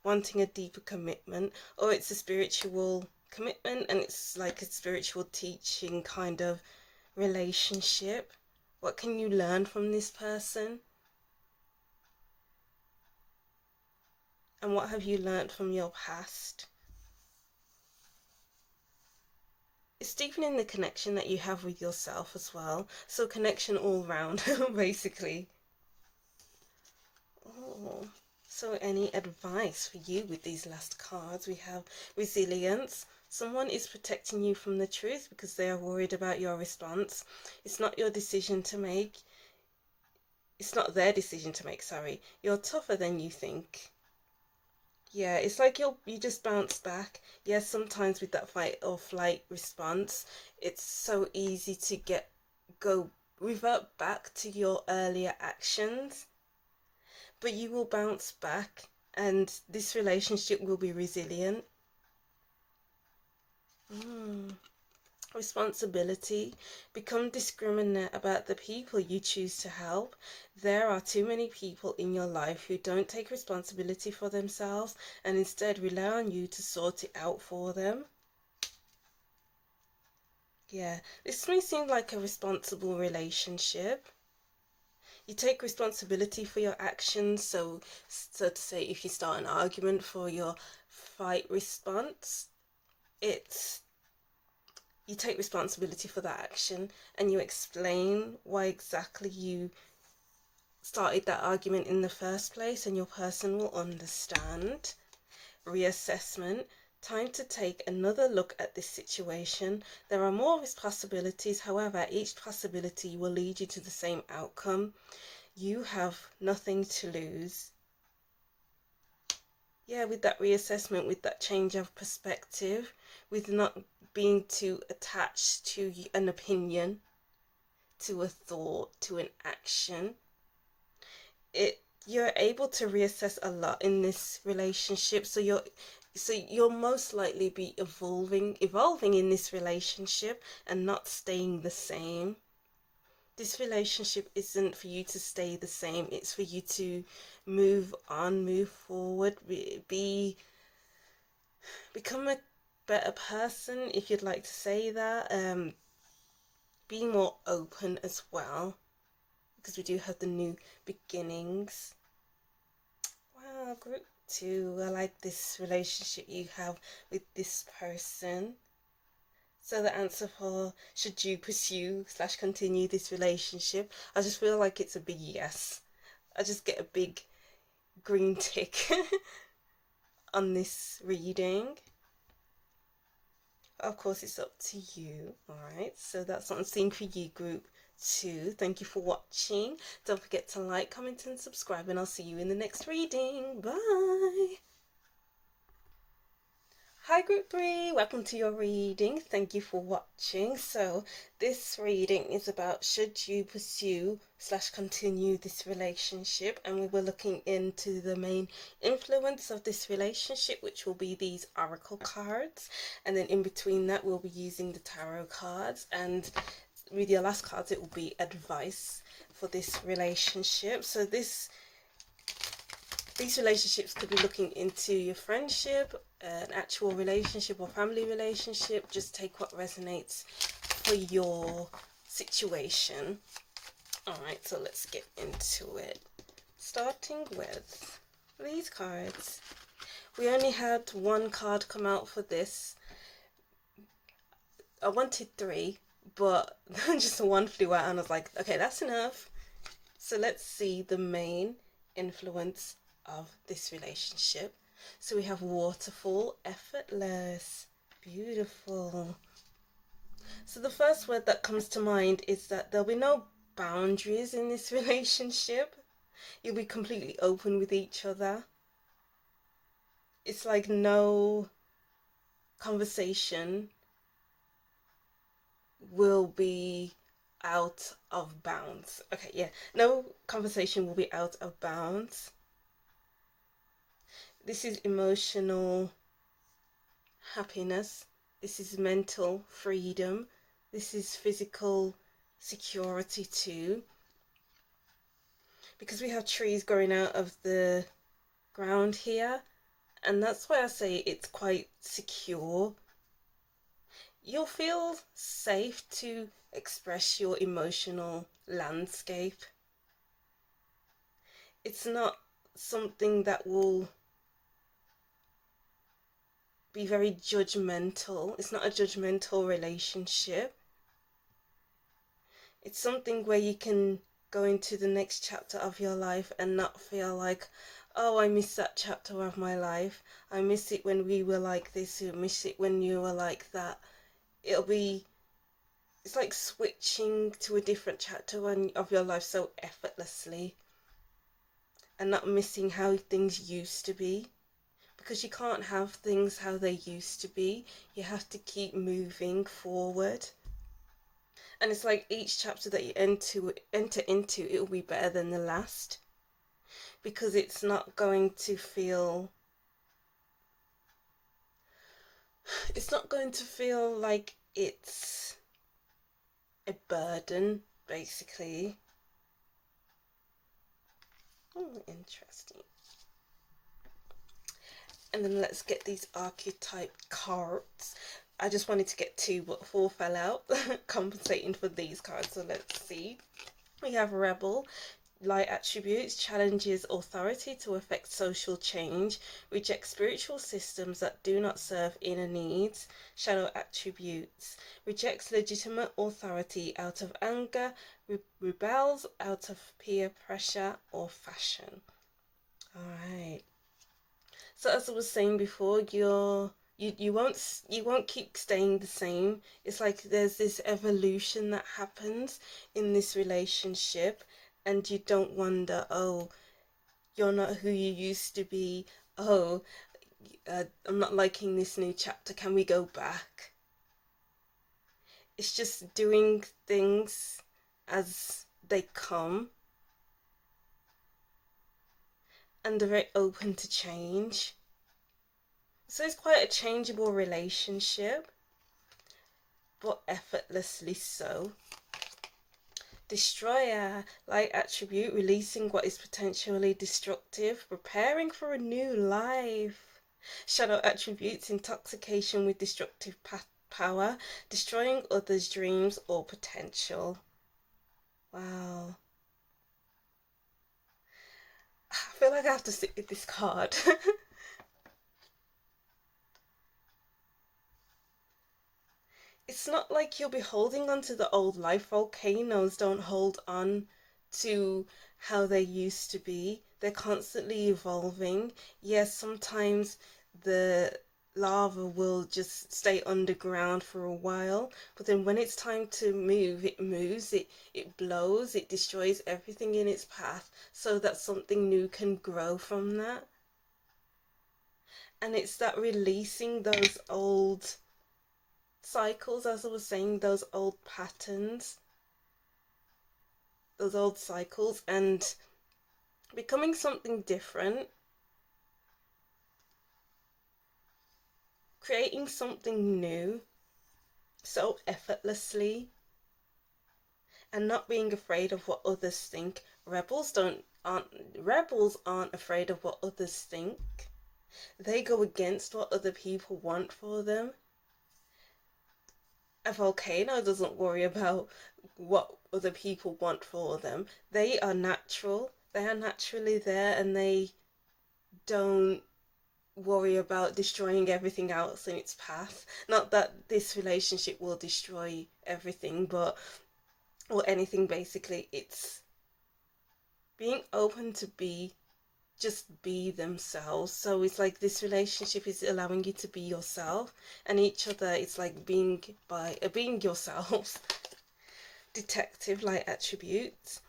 Wanting a deeper commitment, or it's a spiritual commitment and it's like a spiritual teaching kind of relationship. What can you learn from this person? And what have you learned from your past? It's deepening the connection that you have with yourself as well. So connection all round, basically. Oh, so any advice for you with these last cards? We have resilience. Someone is protecting you from the truth because they are worried about your response. It's not your decision to make. It's not their decision to make, sorry. You're tougher than you think. Yeah, it's like you just bounce back. Yes, sometimes with that fight or flight response, it's so easy to revert back to your earlier actions. But you will bounce back and this relationship will be resilient. Responsibility. Become discriminate about the people you choose to help. There are too many people in your life who don't take responsibility for themselves and instead rely on you to sort it out for them. Yeah, this may seem like a responsible relationship. You take responsibility for your actions, so to say, if you start an argument for your fight response, you take responsibility for that action and you explain why exactly you started that argument in the first place, and your person will understand. Reassessment. Time to take another look at this situation. There are more possibilities, however, each possibility will lead you to the same outcome. You have nothing to lose. Yeah, with that reassessment, with that change of perspective, with not being too attached to an opinion, to a thought, to an action, you're able to reassess a lot in this relationship. So you'll most likely be evolving in this relationship and not staying the same. This relationship isn't for you to stay the same. It's for you to move on, move forward, become a better person, if you'd like to say that. Be more open as well, because we do have the new beginnings. Wow, group 2. I like this relationship you have with this person. So the answer for should you pursue / continue this relationship, I just feel like it's a big yes. I just get a big green tick on this reading. Of course, it's up to you. Alright, so that's what I'm seeing for you, group 2. Thank you for watching. Don't forget to like, comment and subscribe, and I'll see you in the next reading. Bye. Hi group 3, welcome to your reading. Thank you for watching. So this reading is about should you pursue / continue this relationship, and we were looking into the main influence of this relationship, which will be these oracle cards, and then in between that we'll be using the tarot cards, and with your last cards it will be advice for this relationship. So these relationships could be looking into your friendship, an actual relationship or family relationship. Just take what resonates for your situation. Alright, so let's get into it. Starting with these cards. We only had one card come out for this. I wanted 3, but just one flew out and I was like, okay, that's enough. So let's see the main influence of this relationship. So we have waterfall, effortless, beautiful. So the first word that comes to mind is that there'll be no boundaries in this relationship. You'll be completely open with each other. it's like no conversation will be out of bounds. Okay, yeah, no conversation will be out of bounds. This is emotional happiness. This is mental freedom. This is physical security too. Because we have trees growing out of the ground here, and that's why I say it's quite secure. You'll feel safe to express your emotional landscape. It's not something that will be very judgmental. It's not a judgmental relationship. It's something where you can go into the next chapter of your life and not feel like, oh, I miss that chapter of my life. I miss it when we were like this. I miss it when you were like that. It's like switching to a different chapter of your life so effortlessly, and not missing how things used to be. Because you can't have things how they used to be. You have to keep moving forward. And it's like each chapter that you enter into, it will be better than the last. Because it's not going to feel like it's a burden, basically. Oh, interesting. And then let's get these archetype cards. I just wanted to get 2, but 4 fell out, compensating for these cards. So let's see. We have Rebel. Light attributes: challenges authority to effect social change, rejects spiritual systems that do not serve inner needs. Shadow attributes: rejects legitimate authority out of anger, rebels out of peer pressure or fashion. Alright. So as I was saying before, you won't keep staying the same. It's like there's this evolution that happens in this relationship, and you don't wonder, oh, you're not who you used to be. Oh, I'm not liking this new chapter. Can we go back? It's just doing things as they come, and they're very open to change. So it's quite a changeable relationship, but effortlessly so. Destroyer, light attribute, releasing what is potentially destructive, preparing for a new life. Shadow attributes, intoxication with destructive power, destroying others' dreams or potential. Wow. I feel like I have to sit with this card. It's not like you'll be holding on to the old life. Volcanoes don't hold on to how they used to be. They're constantly evolving. Yes, sometimes the lava will just stay underground for a while, but then when it's time to move, it moves, it blows, it destroys everything in its path so that something new can grow from that. And it's that releasing those old cycles, as I was saying, those old patterns, those old cycles, and becoming something different, creating something new so effortlessly, and not being afraid of what others think. Rebels aren't afraid of what others think. They go against what other people want for them. A volcano doesn't worry about what other people want for them. They are natural. They are naturally there, and they don't worry about destroying everything else in its path. Not that this relationship will destroy everything, but, or anything basically. It's being open to just be themselves. So it's like this relationship is allowing you to be yourself, and each other, it's like being yourselves. Detective, light attributes: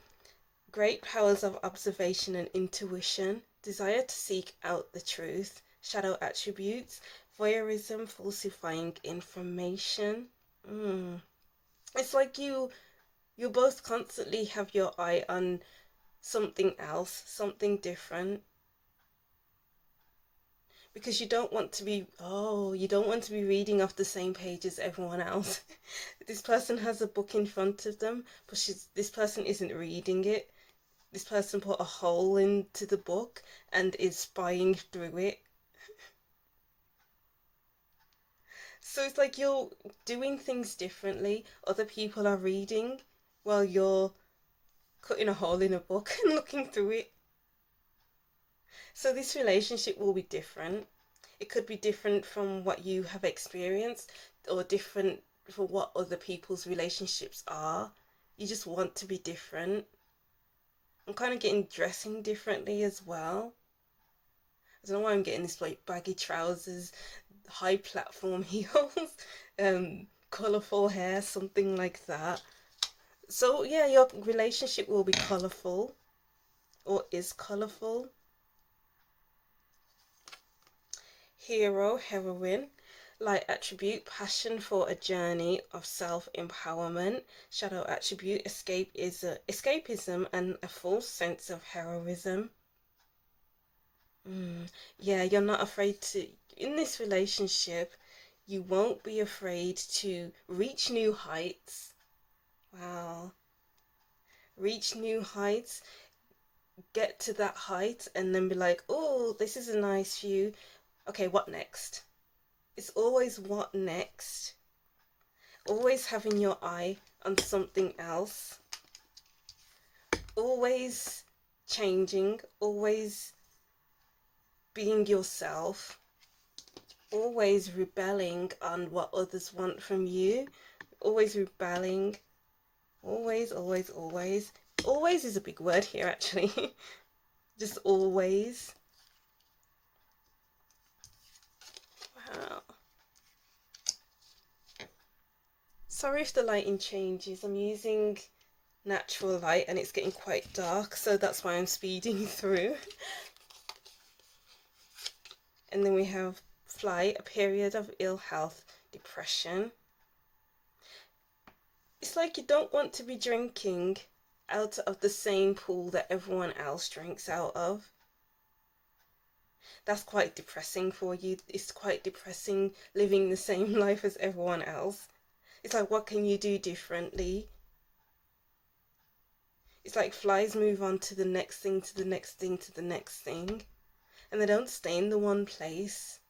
great powers of observation and intuition, desire to seek out the truth. Shadow attributes, voyeurism, falsifying information. It's like you both constantly have your eye on something else, something different. Because you don't want to be, you don't want to be reading off the same page as everyone else. This person has a book in front of them, but this person isn't reading it. This person put a hole into the book and is spying through it. So it's like you're doing things differently. Other people are reading while you're cutting a hole in a book and looking through it. So this relationship will be different. It could be different from what you have experienced, or different for what other people's relationships are. You just want to be different. I'm kind of getting dressing differently as well. I don't know why I'm getting this like baggy trousers, high platform heels, colourful hair, something like that. So yeah, your relationship will be colourful, or is colourful. Hero, heroine, light attribute, passion for a journey of self-empowerment. Shadow attribute, escapism and a false sense of heroism. Yeah, you're not afraid to, in this relationship, you won't be afraid to reach new heights. Wow. Reach new heights, get to that height, and then be like, oh, this is a nice view. Okay, what next? It's always what next. Always having your eye on something else. Always changing. Always being yourself. Always rebelling on what others want from you. Always rebelling. Always, always, always. Always is a big word here, actually. Just always. Wow. Sorry if the lighting changes. I'm using natural light and it's getting quite dark, so that's why I'm speeding through. And then we have fly, a period of ill health, depression. It's like you don't want to be drinking out of the same pool that everyone else drinks out of. That's quite depressing for you. It's quite depressing living the same life as everyone else. It's like, what can you do differently? It's like flies move on to the next thing, to the next thing, to the next thing. And they don't stay in the one place.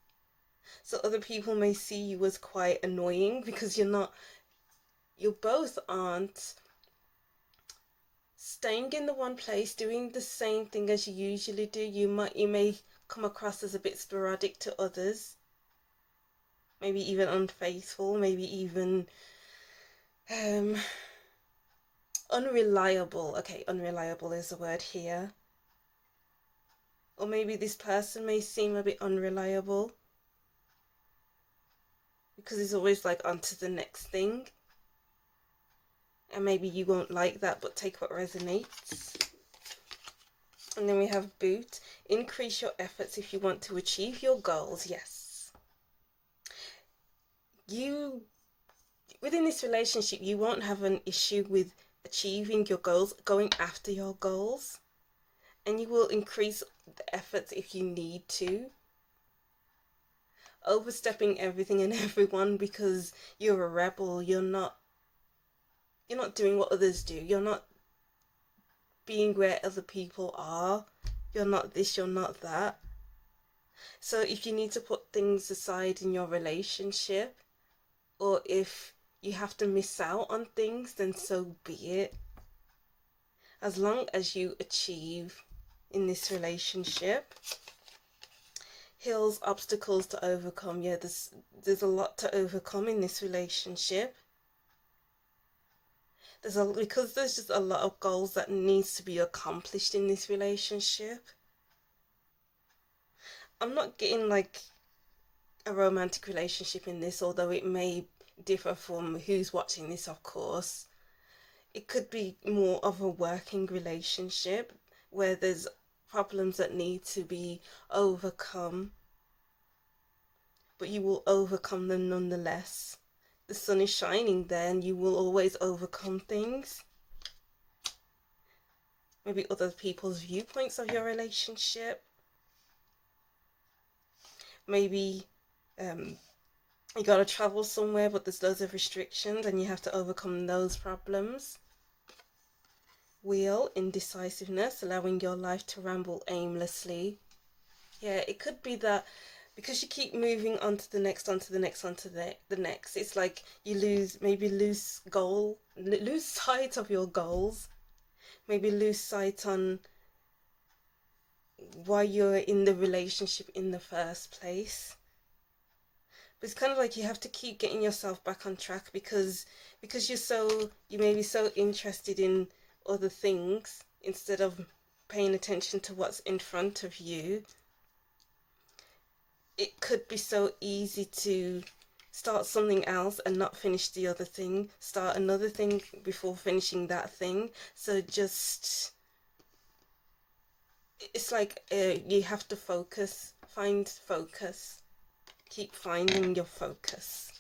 So other people may see you as quite annoying because you both aren't staying in the one place, doing the same thing as you usually do. You may come across as a bit sporadic to others. Maybe even unfaithful, maybe even unreliable. Okay, unreliable is the word here. Or maybe this person may seem a bit unreliable because it's always like on to the next thing. And maybe you won't like that, but take what resonates. And then we have boot. Increase your efforts if you want to achieve your goals. Yes. Within this relationship, you won't have an issue with achieving your goals, going after your goals. And you will increase the efforts if you need to. Overstepping everything and everyone because you're a rebel. You're not doing what others do. You're not being where other people are. You're not this, you're not that. So if you need to put things aside in your relationship, or if you have to miss out on things, then so be it. As long as you achieve in this relationship. Hills, obstacles to overcome. Yeah, there's a lot to overcome in this relationship. Because there's just a lot of goals that needs to be accomplished in this relationship. I'm not getting like a romantic relationship in this, although it may differ from who's watching this, of course. It could be more of a working relationship where there's problems that need to be overcome. but you will overcome them nonetheless. The sun is shining there and you will always overcome things. Maybe other people's viewpoints of your relationship. Maybe you gotta travel somewhere but there's loads of restrictions and you have to overcome those problems. Wheel, indecisiveness, allowing your life to ramble aimlessly. Yeah, it could be that because you keep moving on to the next, onto the next, onto the next, it's like you lose sight of your goals, maybe lose sight on why you're in the relationship in the first place. But it's kind of like you have to keep getting yourself back on track because you may be so interested in other things instead of paying attention to what's in front of you. It could be so easy to start something else and not finish the other thing, start another thing before finishing that thing. So just, it's like you have to focus, find focus, keep finding your focus.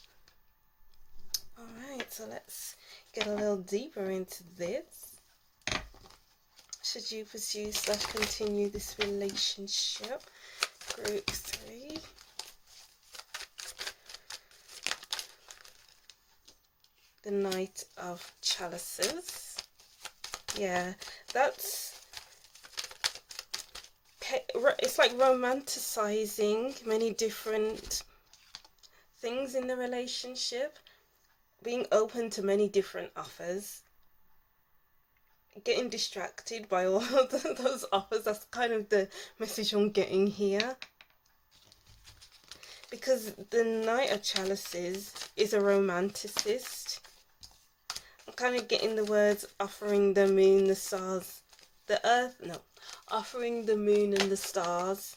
Alright, so let's get a little deeper into this. Should you pursue / continue this relationship? Group 3. The Knight of Chalices. Yeah, it's like romanticizing many different things in the relationship, being open to many different offers, getting distracted by all of those offers. That's kind of the message I'm getting here. Because the Knight of Chalices is a romanticist. I'm kind of getting the words offering the moon, the stars, the earth, no, offering the moon and the stars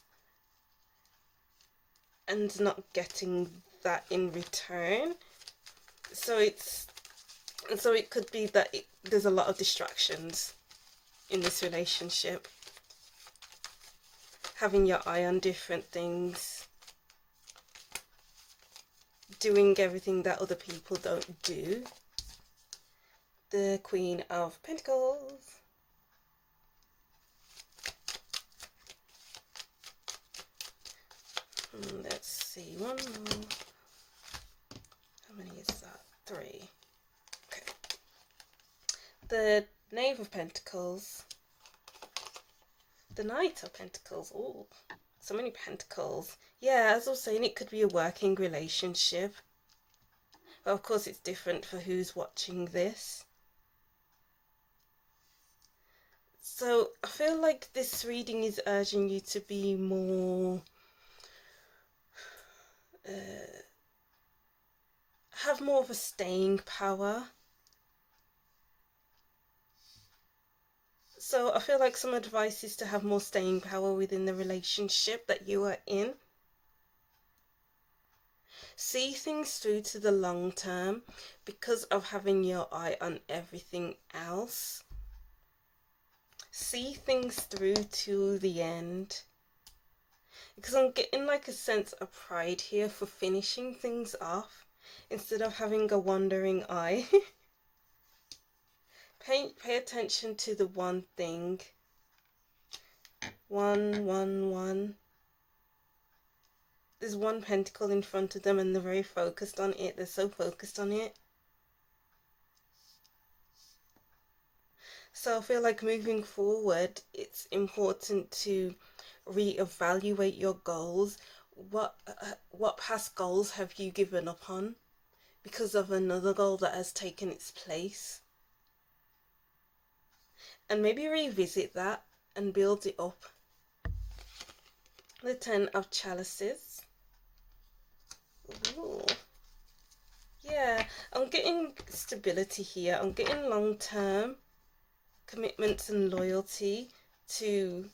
and not getting that in return. So it could be that there's a lot of distractions in this relationship. Having your eye on different things. Doing everything that other people don't do. The Queen of Pentacles. Let's see, one more. How many is that? 3. Okay. The Knave of Pentacles. The Knight of Pentacles. Oh, so many pentacles. Yeah, as I was saying, it could be a working relationship. But of course, it's different for who's watching this. So I feel like this reading is urging you to be more, have more of a staying power. So I feel like some advice is to have more staying power within the relationship that you are in. See things through to the long term because of having your eye on everything else. See things through to the end. Because I'm getting like a sense of pride here for finishing things off instead of having a wandering eye. Pay attention to the one thing. 1, 1, 1. There's one pentacle in front of them and they're very focused on it. They're so focused on it. So I feel like moving forward, it's important to reevaluate your goals. What past goals have you given up on because of another goal that has taken its place? And maybe revisit that and build it up. The 10 of Chalices. Ooh. Yeah, I'm getting stability here. I'm getting long-term commitments and loyalty to.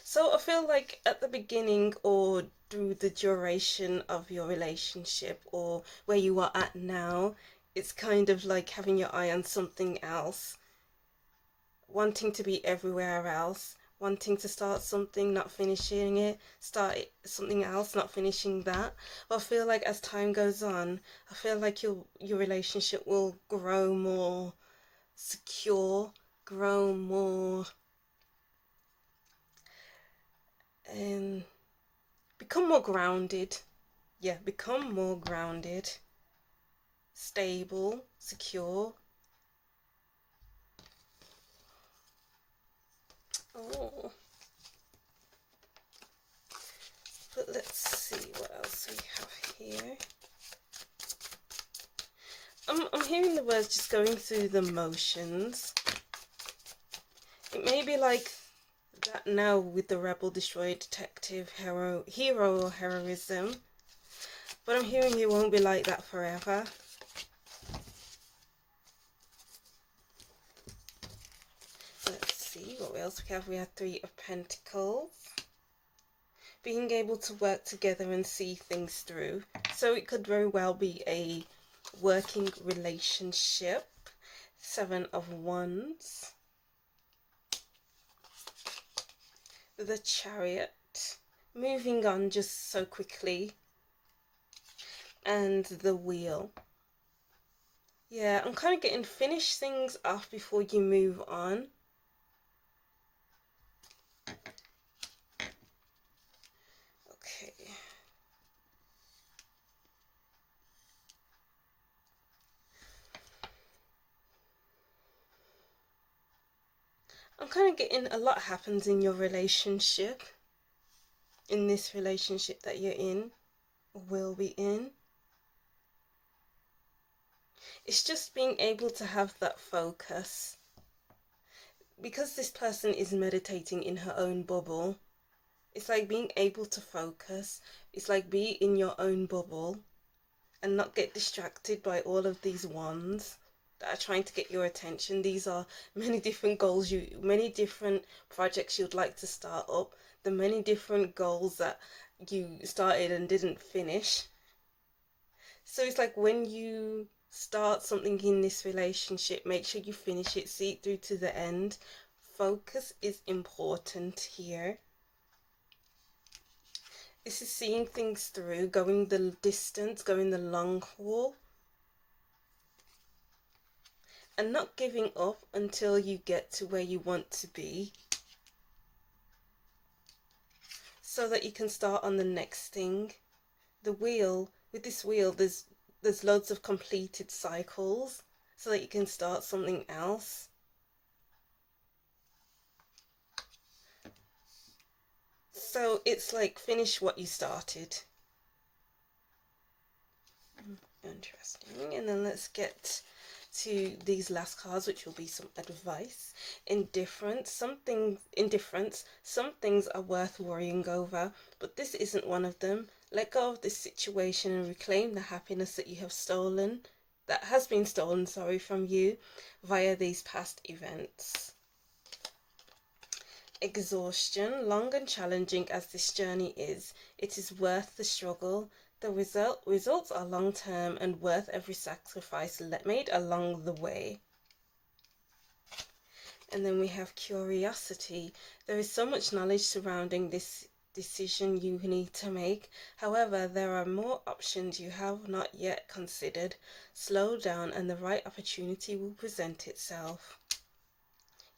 So I feel like at the beginning or through the duration of your relationship or where you are at now, it's kind of like having your eye on something else, wanting to be everywhere else, wanting to start something, not finishing it, start something else, not finishing that. But I feel like as time goes on, I feel like your relationship will grow more secure, grow more and become more grounded. Yeah, become more grounded, stable, secure. Oh, but let's see what else we have here. I'm hearing the words just going through the motions. It may be like that now with the rebel, destroyer, detective, hero or heroism. But I'm hearing it won't be like that forever. Let's see what else we have. We have Three of Pentacles. Being able to work together and see things through. So it could very well be a working relationship. Seven of Wands. The Chariot. Moving on just so quickly. And the Wheel. Yeah, I'm kind of getting finish things off before you move on. Okay. I'm kind of getting a lot happens in your relationship. In this relationship that you're in, or will be in. It's just being able to have that focus. Because this person is meditating in her own bubble, it's like being able to focus. It's like be in your own bubble and not get distracted by all of these wands that are trying to get your attention. These are many different goals, many different projects you'd like to start up, the many different goals that you started and didn't finish. So it's like when you start something in this relationship, make sure you finish it, see it through to the end. Focus is important here. This is seeing things through, going the distance, going the long haul. And not giving up until you get to where you want to be. So that you can start on the next thing. The wheel, with this wheel, there's loads of completed cycles. So that you can start something else. So it's like finish what you started. Interesting. And then let's get to these last cards, which will be some advice. Indifference. Some things are worth worrying over, but this isn't one of them. Let go of this situation and reclaim the happiness that you have stolen, that has been stolen, from you via these past events. Exhaustion. Long and challenging as this journey is, it is worth the struggle. The results are long-term and worth every sacrifice made along the way. And then we have curiosity. There is so much knowledge surrounding this decision you need to make. However, there are more options you have not yet considered. Slow down and the right opportunity will present itself.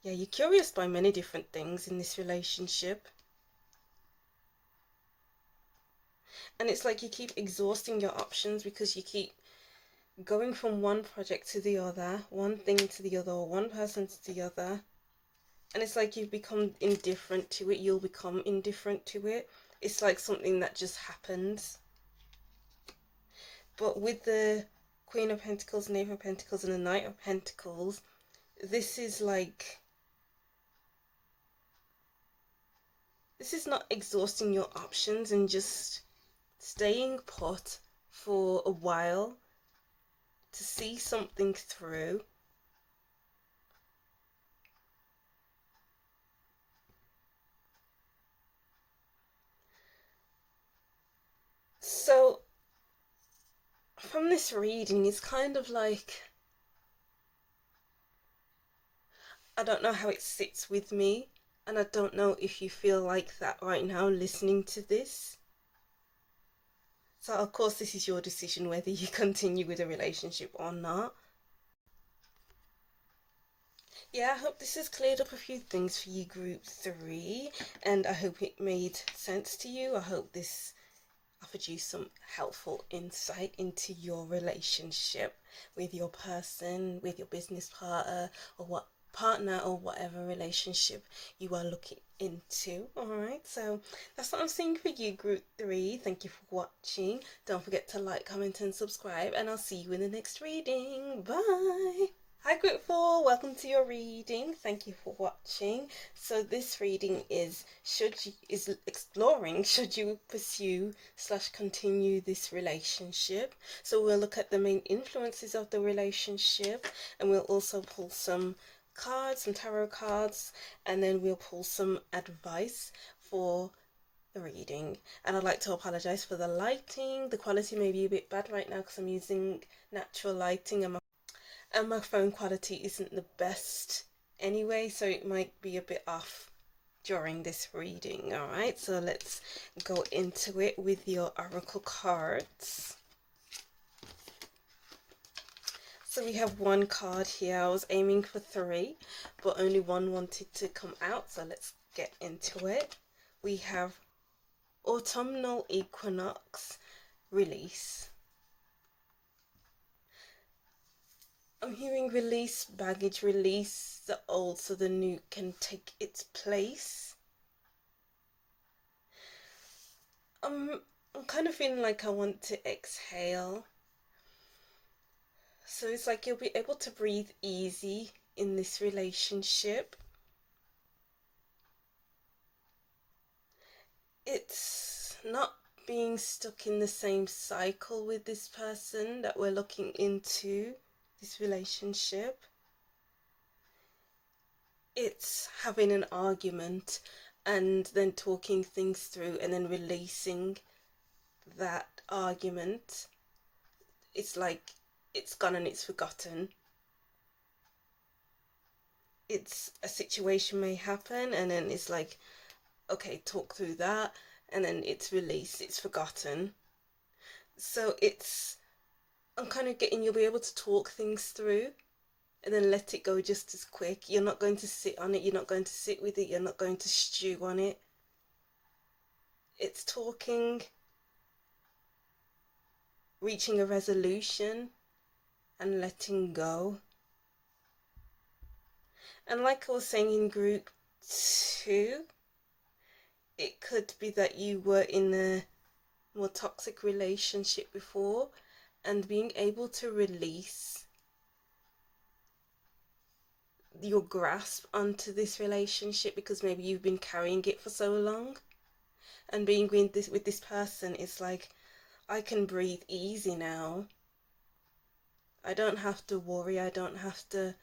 Yeah, you're curious by many different things in this relationship. And it's like you keep exhausting your options because you keep going from one project to the other, one thing to the other, or one person to the other. And it's like you've become indifferent to it. You'll become indifferent to it. It's like something that just happens. But with the Queen of Pentacles, Knave of Pentacles, and the Knight of Pentacles, this is like... This is not exhausting your options and just staying put for a while to see something through. So from this reading, it's kind of like, I don't know how it sits with me, And I don't know if you feel like that right now listening to this. So of course this is your decision whether you continue with a relationship or not. Yeah, I hope this has cleared up a few things for you, group 3, and I hope it made sense to you. I hope this offered you some helpful insight into your relationship with your person, with your business partner or whatever relationship you are looking into. All right, so that's what I'm saying for you, group 3. Thank you for watching. Don't forget to like, comment and subscribe, and I'll see you in the next reading. Bye. Hi group 4, welcome to your reading. Thank you for watching. So this reading is exploring should you pursue / continue this relationship. So we'll look at the main influences of the relationship, and we'll also pull some cards, some tarot cards, and then we'll pull some advice for the reading. And I'd like to apologize for the lighting. The quality may be a bit bad right now because I'm using natural lighting and my phone quality isn't the best anyway, so it might be a bit off during this reading. All right, so let's go into it with your oracle cards. So we have one card here. I was aiming for 3, but only one wanted to come out, so let's get into it. We have autumnal equinox, release. I'm hearing release baggage, release the old so the new can take its place. I'm kind of feeling like I want to exhale. So it's like you'll be able to breathe easy in this relationship. It's not being stuck in the same cycle with this person that we're looking into this relationship. It's having an argument and then talking things through and then releasing that argument. It's like it's gone and it's forgotten. It's a situation may happen and then it's like, okay, talk through that, and then it's released, it's forgotten. So I'm kind of getting you'll be able to talk things through and then let it go just as quick. You're not going to sit on it, you're not going to sit with it, you're not going to stew on it. It's talking, reaching a resolution and letting go. And like I was saying in group 2, it could be that you were in a more toxic relationship before, and being able to release your grasp onto this relationship because maybe you've been carrying it for so long, and being with this person is like, I can breathe easy now. I don't have to worry, I don't have to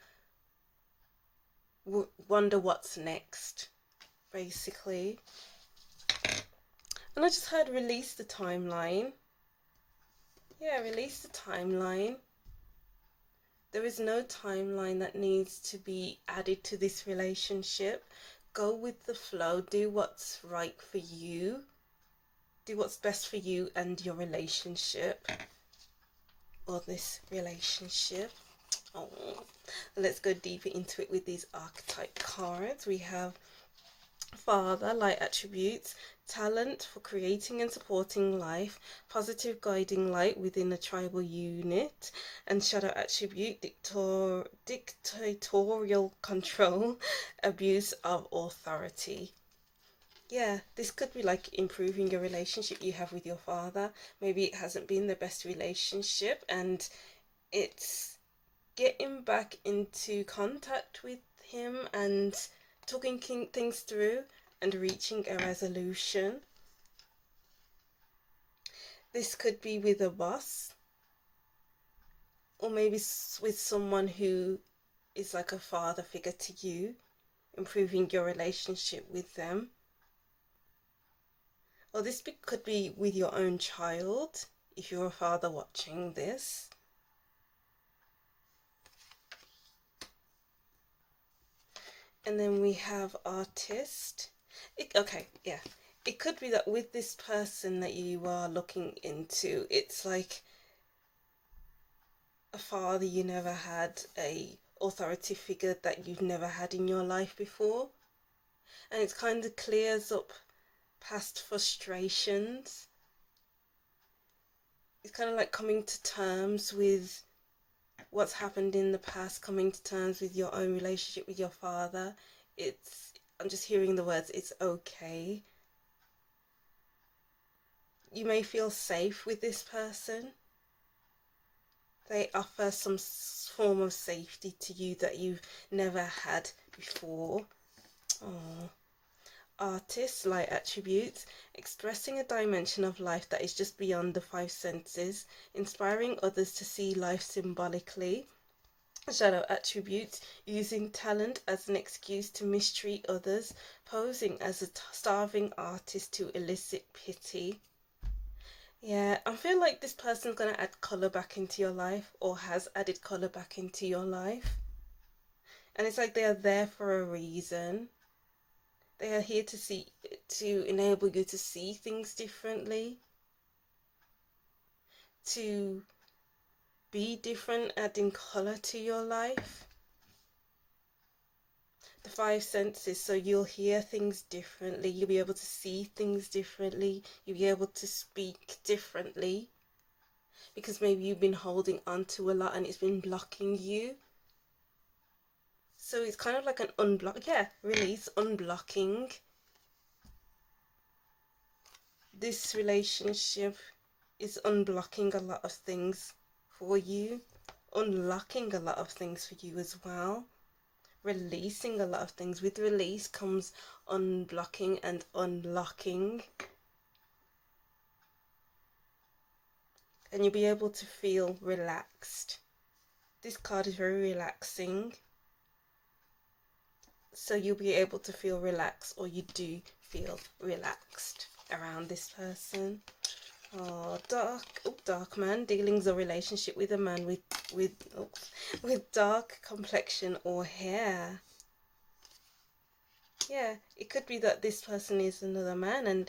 wonder what's next, basically. And I just heard release the timeline. Yeah, release the timeline. There is no timeline that needs to be added to this relationship. Go with the flow, do what's right for you, do what's best for you and your relationship, or this relationship. Oh, let's go deeper into it with these archetype cards. We have Father, light attributes, talent for creating and supporting life, positive guiding light within a tribal unit, and shadow attribute, dictatorial control, abuse of authority. Yeah, this could be like improving a relationship you have with your father. Maybe it hasn't been the best relationship and it's getting back into contact with him and talking things through and reaching a resolution. This could be with a boss, or maybe with someone who is like a father figure to you, improving your relationship with them. Or this could be with your own child, if you're a father watching this. And then we have artist. Okay, yeah. It could be that with this person that you are looking into, it's like a father you never had, a authority figure that you've never had in your life before. And it kind of clears up past frustrations. It's kind of like coming to terms with what's happened in the past, coming to terms with your own relationship with your father. I'm just hearing the words, it's okay. You may feel safe with this person. They offer some form of safety to you that you've never had before. Oh. Artists, light attributes, expressing a dimension of life that is just beyond the five senses, inspiring others to see life symbolically. Shadow attributes, using talent as an excuse to mistreat others, posing as a starving artist to elicit pity. Yeah, I feel like this person's going to add colour back into your life, or has added colour back into your life. And it's like they are there for a reason. They are here to enable you to see things differently, to be different, adding colour to your life. The five senses, so you'll hear things differently, you'll be able to see things differently, you'll be able to speak differently, because maybe you've been holding on to a lot and it's been blocking you. So it's kind of like an release, unblocking. This relationship is unblocking a lot of things for you, unlocking a lot of things for you as well, releasing a lot of things. With release comes unblocking and unlocking. And you'll be able to feel relaxed. This card is very relaxing. So you'll be able to feel relaxed, or you do feel relaxed around this person. Oh, dark man, dealings or relationship with a man with dark complexion or hair. Yeah, it could be that this person is another man and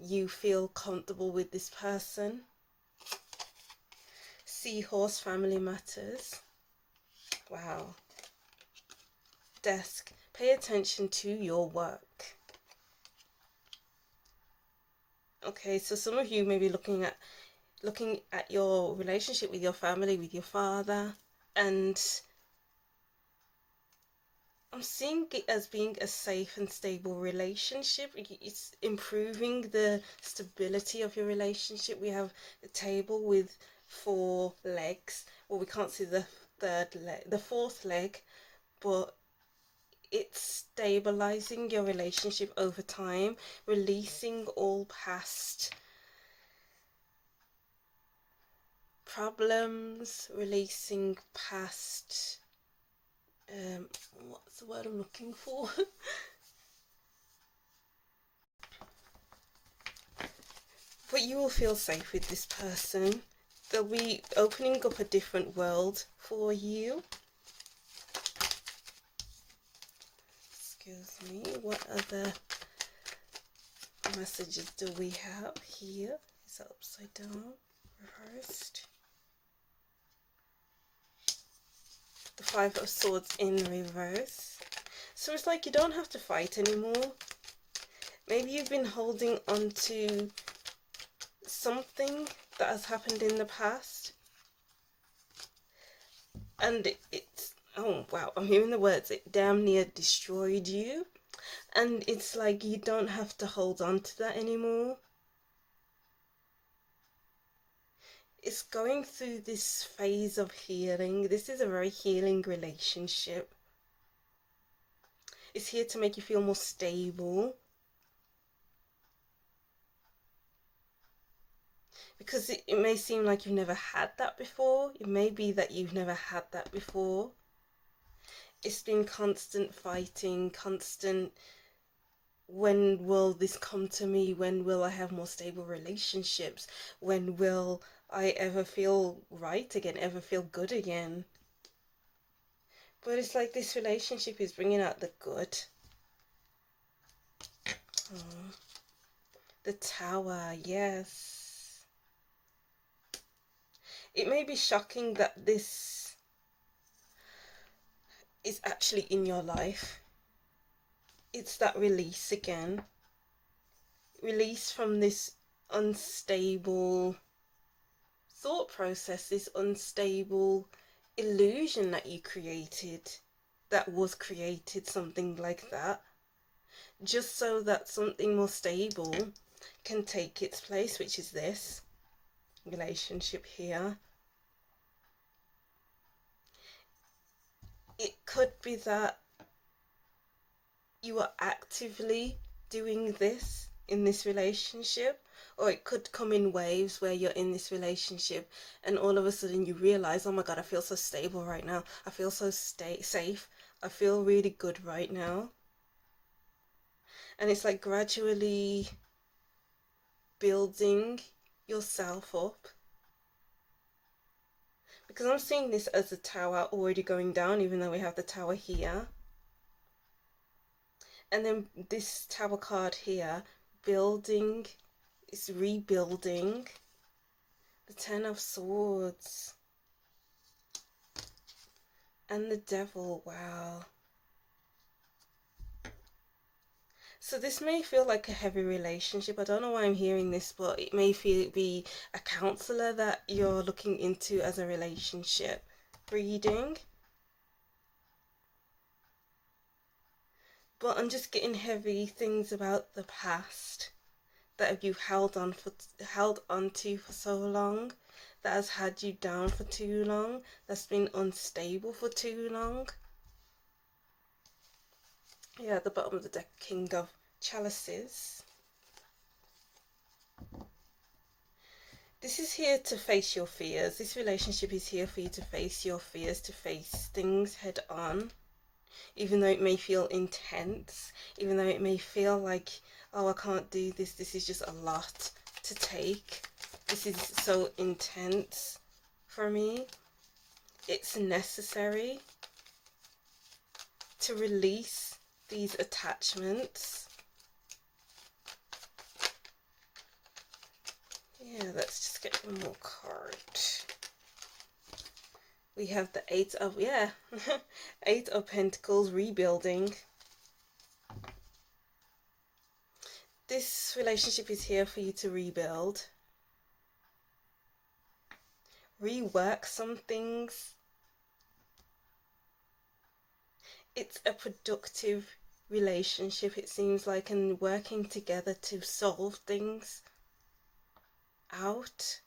you feel comfortable with this person. Seahorse, family matters. Wow. Desk, pay attention to your work. Okay, so some of you may be looking at your relationship with your family, with your father, and I'm seeing it as being a safe and stable relationship. It's improving the stability of your relationship. We have a table with 4 legs. Well, we can't see the fourth leg, but it's stabilizing your relationship over time, releasing all past problems, releasing past what's the word I'm looking for? But you will feel safe with this person. They'll be opening up a different world for you. Excuse me, what other messages do we have here? Is that upside down, reversed? The 5 of Swords in reverse. So it's like you don't have to fight anymore. Maybe you've been holding on to something that has happened in the past, and it's, oh wow, I'm hearing the words, it damn near destroyed you. And it's like you don't have to hold on to that anymore. It's going through this phase of healing. This is a very healing relationship. It's here to make you feel more stable. Because it may seem like you've never had that before. It may be that you've never had that before. It's been constant fighting, constant, when will this come to me? When will I have more stable relationships? When will I ever feel right again, ever feel good again? But it's like this relationship is bringing out the good. Oh. The Tower, yes. It may be shocking that this is actually in your life. It's that release again. Release from this unstable thought process, this unstable illusion that you created, that was created, something like that, just so that something more stable can take its place, which is this relationship here. It could be that you are actively doing this in this relationship, or it could come in waves where you're in this relationship and all of a sudden you realize, oh my god, I feel so stable right now, I feel so safe, I feel really good right now. And it's like gradually building yourself up, because I'm seeing this as a tower already going down, even though we have the tower here. And then this tower card here, building, is rebuilding. The Ten of Swords. And the Devil, wow. So this may feel like a heavy relationship. I don't know why I'm hearing this, but it may be a counselor that you're looking into as a relationship reading. But I'm just getting heavy things about the past that you've held on to for so long, that has had you down for too long, that's been unstable for too long. Yeah, at the bottom of the deck, King of Chalices. This is here to face your fears. This relationship is here for you to face your fears, to face things head on. Even though it may feel intense, even though it may feel like, oh, I can't do this, this is just a lot to take. This is so intense for me. It's necessary to release these attachments. Yeah, let's just get one more card. We have the Eight of Pentacles, rebuilding. This relationship is here for you to rebuild. Rework some things. It's a productive relationship, it seems like, and working together to solve things out.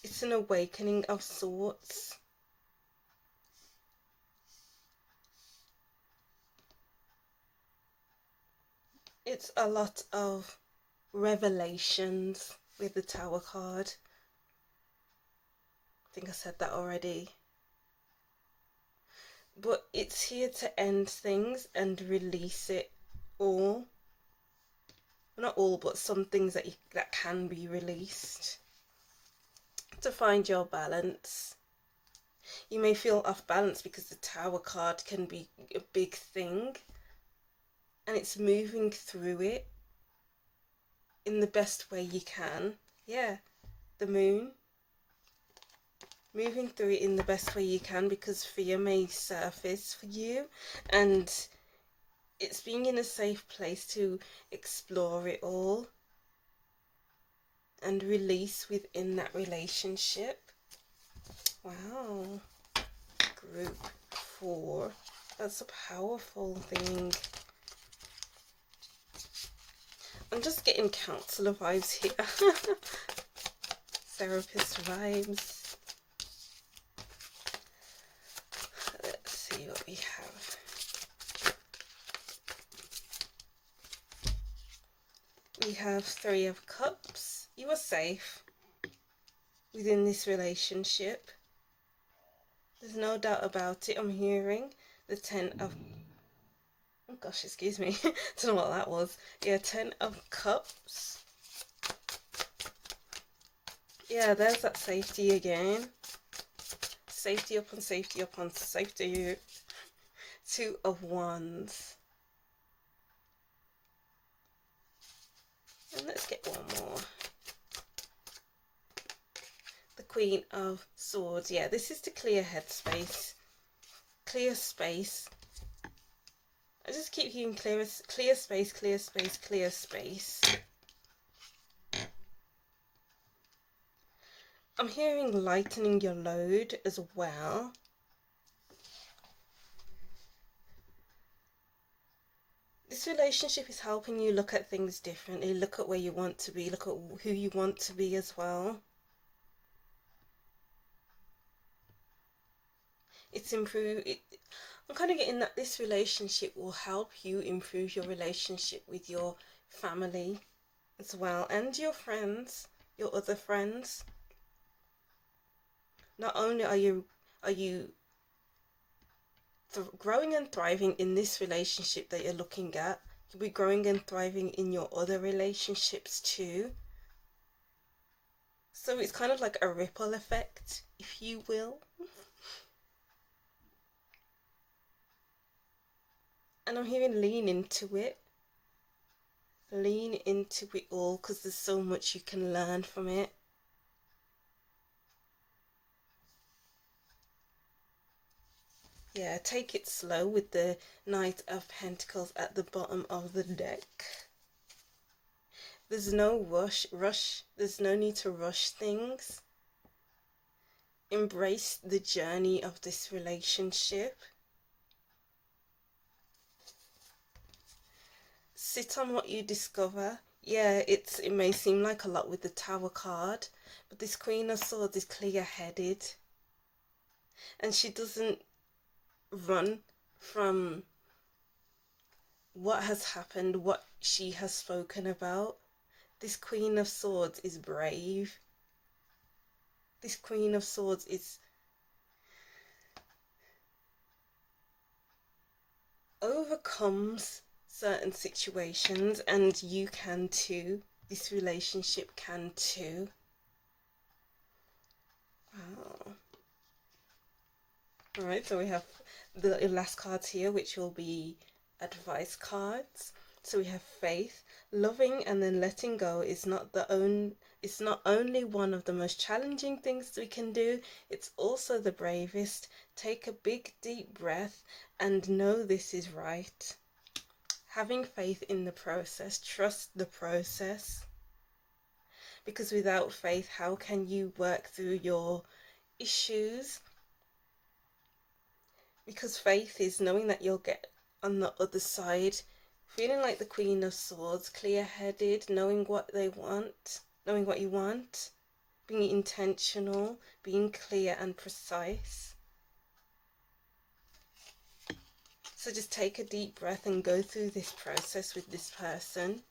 It's an awakening of sorts. It's a lot of revelations with the Tower card. I think I said that already. But it's here to end things and release it all. Not all, but some things that can be released. To find your balance. You may feel off balance because the Tower card can be a big thing, and it's moving through it in the best way you can. Yeah, the Moon. Moving through it in the best way you can, because fear may surface for you, and it's being in a safe place to explore it all and release within that relationship. Wow. Group 4. That's a powerful thing. I'm just getting counselor vibes here. Therapist vibes. Let's see what we have. We have Three of Cups. You are safe within this relationship. There's no doubt about it. I'm hearing the Ten of... Oh gosh, excuse me. Don't know what that was. Yeah, Ten of Cups. Yeah, there's that safety again. safety upon safety upon safety. Two of Wands. And let's get one more. The Queen of Swords. Yeah, this is to clear headspace. Clear space. I just keep hearing clear space, clear space, clear space. I'm hearing lightening your load as well. This relationship is helping you look at things differently, look at where you want to be, look at who you want to be as well. I'm kind of getting that this relationship will help you improve your relationship with your family as well, and your friends, your other friends. Not only are you growing and thriving in this relationship that you're looking at, you'll be growing and thriving in your other relationships too. So it's kind of like a ripple effect, if you will. And I'm hearing lean into it. Lean into it all, because there's so much you can learn from it. Yeah, take it slow with the Knight of Pentacles at the bottom of the deck. There's no rush. There's no need to rush things. Embrace the journey of this relationship. Sit on what you discover. Yeah, it may seem like a lot with the Tower card, but this Queen of Swords is clear-headed. And she doesn't run from what has happened, what she has spoken about. This Queen of Swords is brave. This Queen of Swords is overcomes certain situations, and you can too. This relationship can too. Wow. Alright, so we have the last cards here, which will be advice cards. So we have faith. Loving and then letting go is it's not only one of the most challenging things we can do, it's also the bravest. Take a big deep breath and know this is right. Having faith in the process, trust the process. Because without faith, how can you work through your issues? Because faith is knowing that you'll get on the other side, feeling like the Queen of Swords, clear-headed, knowing what they want, knowing what you want, being intentional, being clear and precise. So just take a deep breath and go through this process with this person.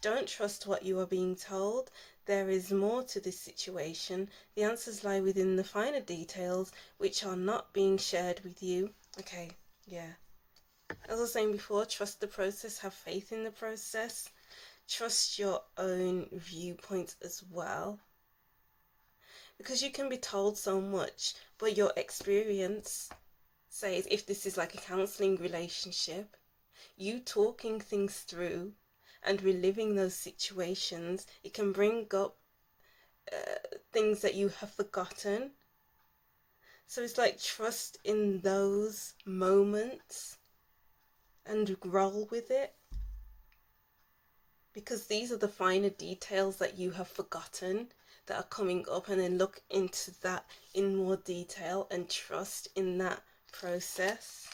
Don't trust what you are being told. There is more to this situation. The answers lie within the finer details, which are not being shared with you. Okay, yeah. As I was saying before, trust the process, have faith in the process. Trust your own viewpoints as well. Because you can be told so much, but your experience says, if this is like a counselling relationship, you talking things through and reliving those situations, it can bring up things that you have forgotten. So it's like trust in those moments and roll with it, because these are the finer details that you have forgotten that are coming up, and then look into that in more detail and trust in that process.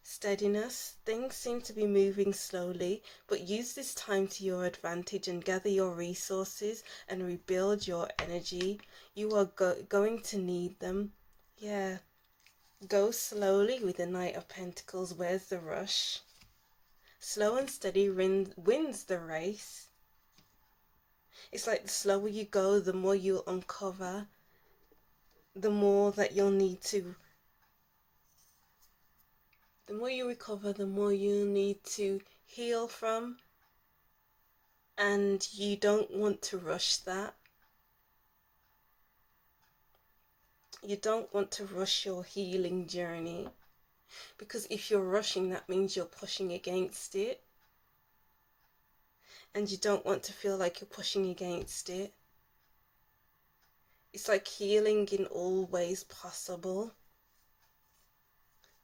Steadiness. Things seem to be moving slowly, but use this time to your advantage and gather your resources and rebuild your energy. You are going to need them. Yeah. Go slowly with the Knight of Pentacles. Where's the rush? Slow and steady wins the race. It's like the slower you go, the more you'll uncover, the more that you'll need to the more you recover, the more you need to heal from, and you don't want to rush that. You don't want to rush your healing journey, because if you're rushing, that means you're pushing against it. And you don't want to feel like you're pushing against it. It's like healing in all ways possible.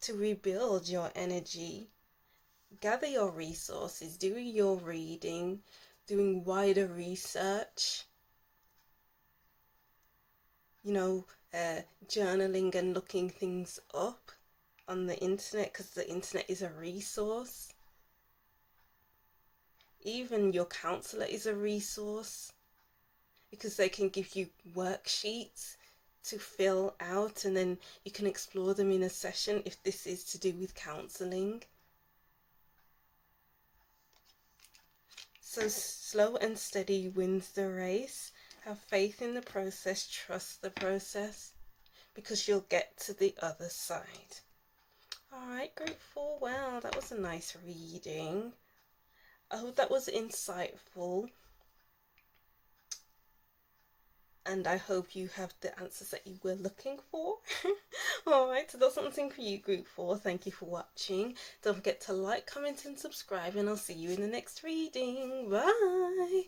To rebuild your energy, gather your resources, doing your reading, doing wider research, journaling and looking things up on the internet, because the internet is a resource. Even your counselor is a resource, because they can give you worksheets to fill out, and then you can explore them in a session if this is to do with counseling. So slow and steady wins the race. Have faith in the process, trust the process, because you'll get to the other side. Alright, group 4, well, that was a nice reading. I hope that was insightful. And I hope you have the answers that you were looking for. Alright, so that's something for you, group 4. Thank you for watching. Don't forget to like, comment and subscribe, and I'll see you in the next reading. Bye!